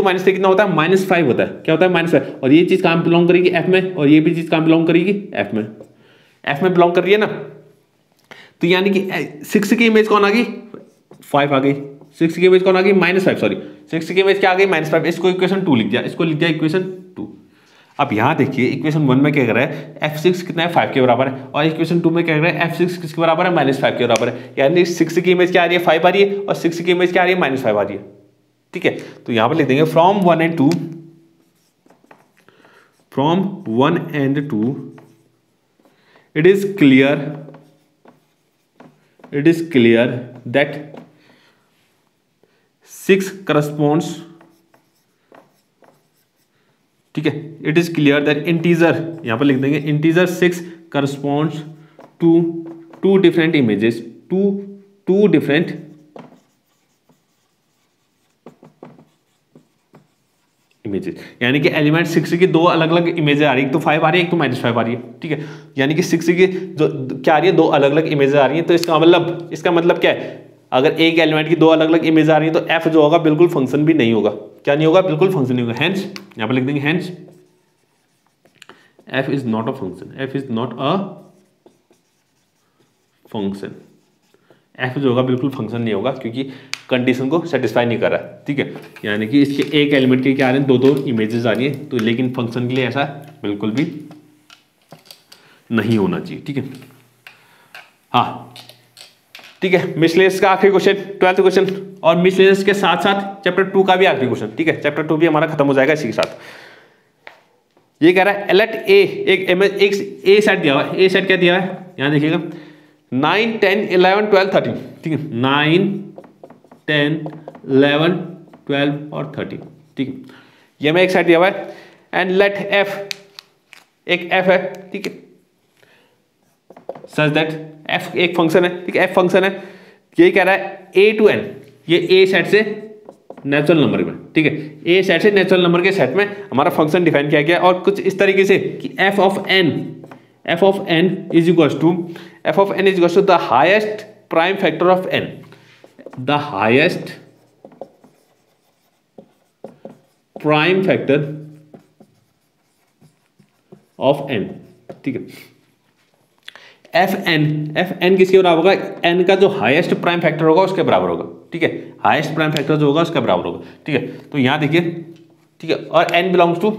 -3 कितना होता है, -5 होता है, क्या होता है, -5, और ये चीज कहाँ बिलोंग करेगी, f में, और ये भी चीज कहाँ बिलोंग करेगी, f में बिलोंग कर रही है ना। तो यानी कि 6 की इमेज कौन आ गई, 5 आ गई, 6 की इमेज कौन आ गई, -5, सॉरी 6 की इमेज क्या आ गई, -5, इसको इक्वेशन 2 लिख दिया, इसको लिख दिया इक्वेशन 2। अब यहाँ देखिए इक्वेशन 1 में क्या कर रहा है, f6 कितना है, 5 के बराबर है, और इक्वेशन 2 में क्या कर रहा है, f6 किसके बराबर है, -5 के बराबर है, यानी 6 की इमेज क्या आ रही है, 5 आ रही है, और 6 की इमेज क्या आ रही है, -5 आ रही है। ठीक है, तो यहाँ पर लिख देंगे from 1 and 2, from 1 and 2 it is clear that 6 corresponds, ठीक है, it is clear that integer, यहां पर लिख देंगे integer 6 corresponds to two different images, two different images, यानी कि एलिमेंट 6 की दो अलग अलग इमेजेस आ रही है, एक तो 5 आ रही है, एक तो -5 आ रही है। ठीक है, यानी कि 6 की जो क्या आ रही है, दो अलग अलग इमेजेस आ रही हैं, तो इसका मतलब क्या है, अगर एक एलिमेंट की दो अलग अलग इमेज आ रही है तो f जो होगा बिल्कुल फंक्शन भी नहीं होगा, क्या नहीं होगा, बिल्कुल फंक्शन नहीं होगा। हेंस यहां पर लिख देंगे hence f is not a function, f is not a function, f जो होगा बिल्कुल फंक्शन नहीं होगा, क्योंकि कंडीशन को सेटिस्फाई नहीं कर रहा है। ठीक है, यानी कि इसके एक एलिमेंट के क्या आ रहे हैं, दो इमेजेस आ रही है, तो लेकिन फंक्शन के लिए ऐसा बिल्कुल भी नहीं होना चाहिए। ठीक है, हाँ ठीक है, मिसलेनियस का आखिरी क्वेश्चन, 12th क्वेश्चन, और मिसलेनियस के साथ साथ चैप्टर 2 का भी आखिरी क्वेश्चन। ठीक है, चैप्टर 2 भी हमारा खत्म हो जाएगा इसी के साथ। ये कह रहा है लेट ए, एक ए सेट दिया हुआ है, ए सेट क्या दिया है, यहां देखिएगा 9 10 11 12 13। ठीक है, 9 10 11 12 और 13। ठीक है, ये में एक सेट दिया हुआ है, एंड लेट एफ, एक एफ है, ठीक है, सच दैट एफ एक फंक्शन है। ठीक है, एफ फंक्शन है, ये कह रहा है ए टू एन, ये ए सेट से नेचुरल नंबर में। ठीक है, ए सेट से नेचुरल नंबर के सेट में हमारा फंक्शन डिफाइन किया गया, और कुछ इस तरीके से कि F of N is equal to the highest prime factor of N, the highest prime factor of N. ठीक है, एफ एन किसके बराबर होगा, एन का जो हाईएस्ट प्राइम फैक्टर होगा उसके बराबर होगा। ठीक है, हाईएस्ट प्राइम फैक्टर जो होगा उसके बराबर होगा। ठीक है, तो यहां देखिए, ठीक है, और एन बिलोंग्स टू,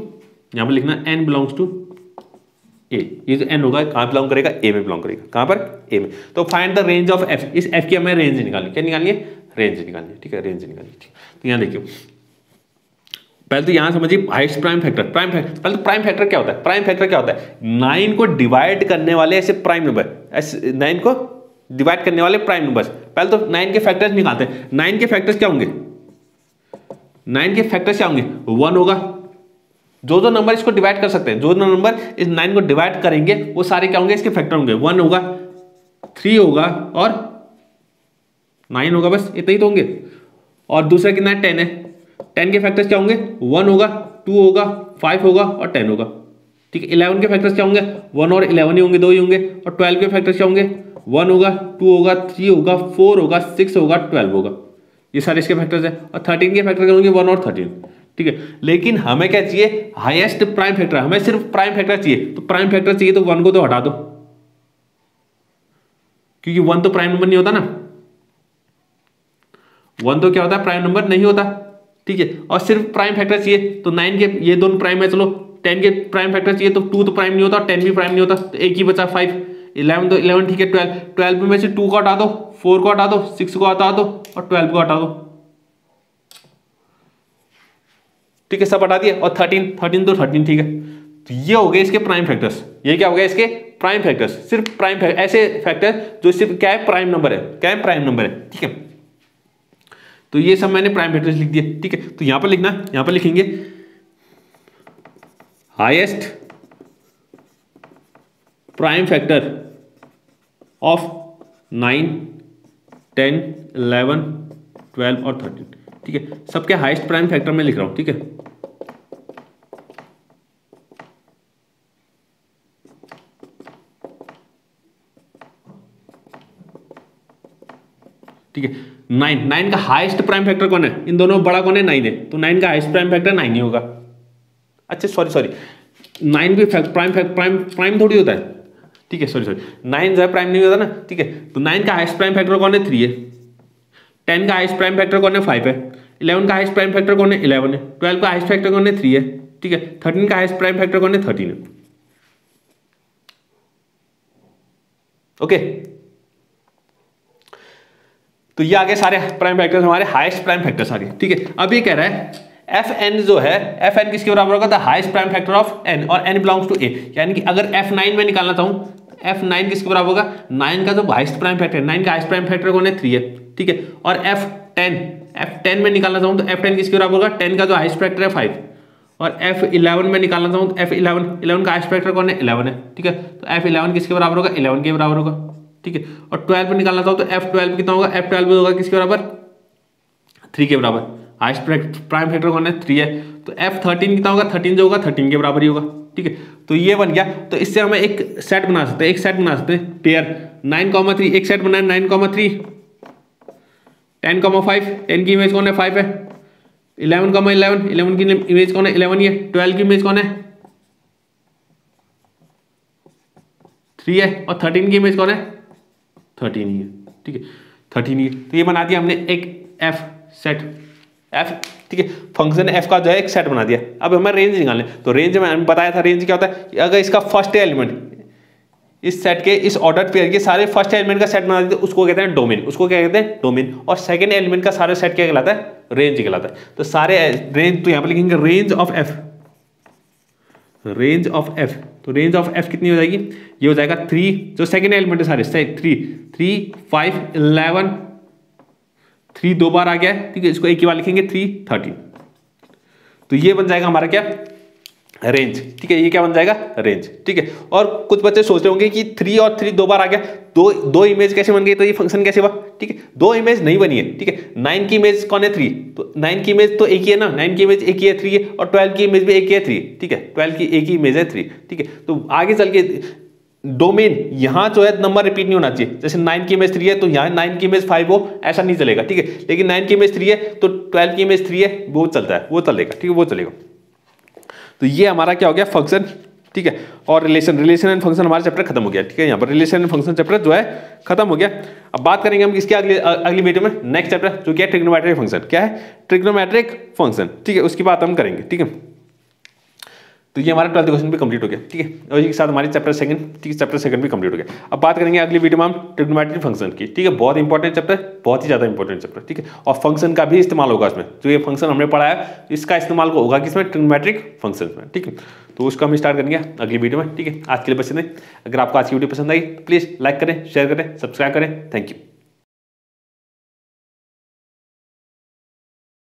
यहां पर लिखना एन बिलोंग्स टू ए, ये जो एन होगा कहां बिलोंग करेगा, ए में बिलोंग करेगा, कहां पर, ए में। तो find the range of F, इस एफ की हमें रेंज निकालनी, क्या निकालनी है, रेंज निकालनी है। ठीक है, रेंज निकालनी है। तो यहां देखिए, पहले तो यहां समझिए हाईएस्ट प्राइम फैक्टर, पहले तो प्राइम फैक्टर क्या होता है, प्राइम फैक्टर क्या होता है, 9 को डिवाइड करने वाले ऐसे प्राइम नंबर, ऐसे 9 को डिवाइड करने वाले प्राइम नंबर्स। पहले तो 9 के फैक्टर्स निकालते हैं, 9 के फैक्टर्स क्या होंगे, 9 के फैक्टर्स क्या होंगे, 1 होगा, जो नंबर इसको डिवाइड कर सकते हैं, जो नंबर इस 9 को डिवाइड करेंगे वो सारे क्या होंगे, इसके फैक्टर होंगे, 1 होगा, 3 होगा और 9 होगा, बस इतना ही तो होंगे। और दूसरा कितना है, 10 है, 10 के फैक्टर्स क्या होंगे, 1 होगा, 2 होगा, 5 होगा और 10 होगा। ठीक है, 11 के फैक्टर्स क्या होंगे, 1 और 11 ही होंगे, 2 ही होंगे। और 12 के फैक्टर्स क्या होंगे, 1 होगा, 2 होगा, 3 होगा, 4 होगा, 6 होगा, 12 होगा, ये सारे इसके फैक्टर्स हैं। और 13 के फैक्टर क्या होंगे, 1 और 13। ठीक है, लेकिन हमें क्या चाहिए, हाईएस्ट प्राइम फैक्टर, हमें सिर्फ प्राइम फैक्टर चाहिए। तो प्राइम फैक्टर चाहिए तो 1 को तो हटा दो, क्योंकि 1 तो प्राइम नंबर नहीं होता ना, 1 तो क्या होता है, प्राइम नंबर नहीं होता। ठीक है, और सिर्फ प्राइम फैक्टर चाहिए, तो 9 के ये दोनों प्राइम है, चलो 10 के प्राइम फैक्टर चाहिए, तो 2 तो प्राइम नहीं होता, 10 भी प्राइम नहीं होता, तो एक ही बचा 5, 11 तो 11, ठीक है, 12 में से 2 को हटा दो, 4 को हटा दो, 6 को हटा दो और 12 को हटा दो। ठीक है, सब हटा दिया। और 13 तो 13 ठीक है। तो ये हो गए इसके प्राइम फैक्टर्स। ये क्या हो गया इसके प्राइम फैक्टर्स, सिर्फ प्राइम फैक्टर, ऐसे फैक्टर जो सिर्फ क्या है प्राइम नंबर है, क्या है प्राइम नंबर है। ठीक है, तो ये सब मैंने प्राइम फैक्टर्स लिख दिए। ठीक है, तो यहां पर लिखना, यहां पर लिखेंगे हाईएस्ट प्राइम फैक्टर ऑफ 9, 10, 11, 12 और 13। ठीक है, सबके हाईएस्ट प्राइम फैक्टर में लिख रहा हूं। ठीक है, ठीक है। 9 का हाईएस्ट प्राइम फैक्टर कौन है, इन दोनों बड़ा कौन है 9 है, तो 9 का हाईएस्ट प्राइम फैक्टर 9 ही होगा। अच्छा सॉरी 9 भी प्राइम थोड़ी होता है। ठीक है, सॉरी 9 जो है प्राइम नहीं होता ना। ठीक है, तो 9 का हाईएस्ट प्राइम फैक्टर कौन है 3 है, 10 का हाईएस्ट प्राइम फैक्टर कौन है 5 है, 11 का हाईएस्ट प्राइम फैक्टर कौन है 11 है, 12 का हाईएस्ट फैक्टर कौन है 3 है। ठीक है, 13 का हाईएस्ट प्राइम फैक्टर कौन है 13 है। ओके, तो ये आगे सारे प्राइम फैक्टर्स हमारे हाईएस्ट प्राइम फैक्टर्स आ गए। ठीक है, अब ये कह रहा है Fn जो है, Fn किसके बराबर होगा, the highest prime factor of n और n बिलोंग्स टू a। यानी कि अगर F9 में निकालना चाहूं, F9 किसके बराबर होगा, 9 का जो हाईएस्ट प्राइम फैक्टर है, 9 का हाईएस्ट प्राइम फैक्टर कौन है 3 है। ठीक है, और F10 में निकालना चाहूं तो F10 किसके बराबर होगा, 10 का जो हाईएस्ट फैक्टर है 5। और F11 में निकालना चाहूं तो F11 का हाईएस्ट फैक्टर कौन है 11 है। ठीक है, तो F11 किसके बराबर होगा, 11 के बराबर होगा। ठीक है, और 12 में निकालना चाहूं तो F12 कितना होगा, F12 होगा किसके बराबर, 3 के बराबर। हाईएस्ट प्राइम फैक्टर कौन है 3 है, तो F13 कितना होगा, 13 जो होगा 13 के बराबर ही होगा। ठीक है, तो ये बन गया। तो इससे हम एक सेट बना सकते हैं, पेयर 9,3, एक सेट बनाए 9,3, 10,5, 10 की इमेज कौन है 5 है, 11,11, 11 की इमेज कौन है 11 ही है, 12 की इमेज कौन है 3 है, और 13 की इमेज कौन है 13 ही है। ठीक है, 13 ही है। तो ये बना दिया हमने एक F सेट F। ठीक है, फंक्शन F का जो है एक सेट बना दिया। अब हमें रेंज निकालने, तो रेंज में हमने बताया था रेंज क्या होता है, अगर इसका फर्स्ट एलिमेंट इस सेट के, इस ऑर्डर पेयर के सारे फर्स्ट एलिमेंट का सेट बना देते हैं, उसको कहते हैं डोमेन। उसको क्या कहते हैं डोमेन। और सेकंड एलिमेंट का सारा सेट क्या कहलाता है, रेंज कहलाता है। तो सारे रेंज, तो यहाँ पर लिखेंगे range of F, range of F। तो रेंज ऑफ F कितनी हो जाएगी, ये हो जाएगा 3, जो सेकंड एलिमेंट है सारे 3, 5, 11, 3 दो बार आ गया है। ठीक है, इसको एक ही बार लिखेंगे 3, 13। तो ये बन जाएगा हमारा क्या, रेंज। ठीक है, ये क्या बन जाएगा रेंज। ठीक है, और कुछ बच्चे सोच रहे होंगे कि 3 और 3 दो बार आ गया, दो इमेज कैसे बन गई, तो ये फंक्शन कैसे हुआ। ठीक है, दो इमेज नहीं बनी है। ठीक है, 9 की इमेज कौन है 3, तो 9 की इमेज तो एक ही है ना, 9 की इमेज एक ही है 3 है, और 12 की इमेज भी एक ही है 3। ठीक है, 12 की एक ही इमेज है 3। ठीक है, तो आगे चल के डोमेन यहां जो है नंबर रिपीट नहीं होना चाहिए। जैसे 9 की इमेज 3 है तो यहां 9 की इमेज 5 हो, ऐसा नहीं चलेगा। ठीक है, लेकिन 9 की इमेज 3 है तो 12 की इमेज 3 है, वो चलता है, वो चलेगा। ठीक है, वो चलेगा। तो ये हमारा क्या हो गया फंक्शन। ठीक है, और रिलेशन एंड फंक्शन हमारा चैप्टर खत्म हो गया। ठीक है, यहाँ पर रिलेशन एंड फंक्शन चैप्टर जो है खत्म हो गया। अब बात करेंगे हम किसके अगली वीडियो में, नेक्स्ट चैप्टर जो क्या है ट्रिग्नोमेट्रिक फंक्शन। क्या है ट्रिग्नोमेट्रिक फंक्शन। ठीक है, उसकी बात हम करेंगे। ठीक है, तो ये हमारा 12th क्वेश्चन भी कंप्लीट हो गया। ठीक है, और इसी के साथ हमारी चैप्टर सेकंड, ठीक है, चैप्टर सेकंड भी कंप्लीट हो गया। अब बात करेंगे अगली वीडियो में हम ट्रिग्नोमेट्रिक फंक्शन की। ठीक है, बहुत इंपॉर्टेंट चैप्टर, बहुत ही ज्यादा इंपॉर्टेंट चैप्टर। ठीक है, और फंक्शन का भी इस्तेमाल होगा इसमें, जो ये फंक्शन हमने पढ़ा है इसका इस्तेमाल होगा किसमें, ट्रिग्नोमेट्रिक फंक्शन में। ठीक है, तो उसका हम स्टार्ट करेंगे अगली वीडियो में। ठीक है, आज के लिए बस इतना ही। अगर आपको आज की वीडियो पसंद आई तो प्लीज लाइक करें, शेयर करें, सब्सक्राइब करें। Thank you.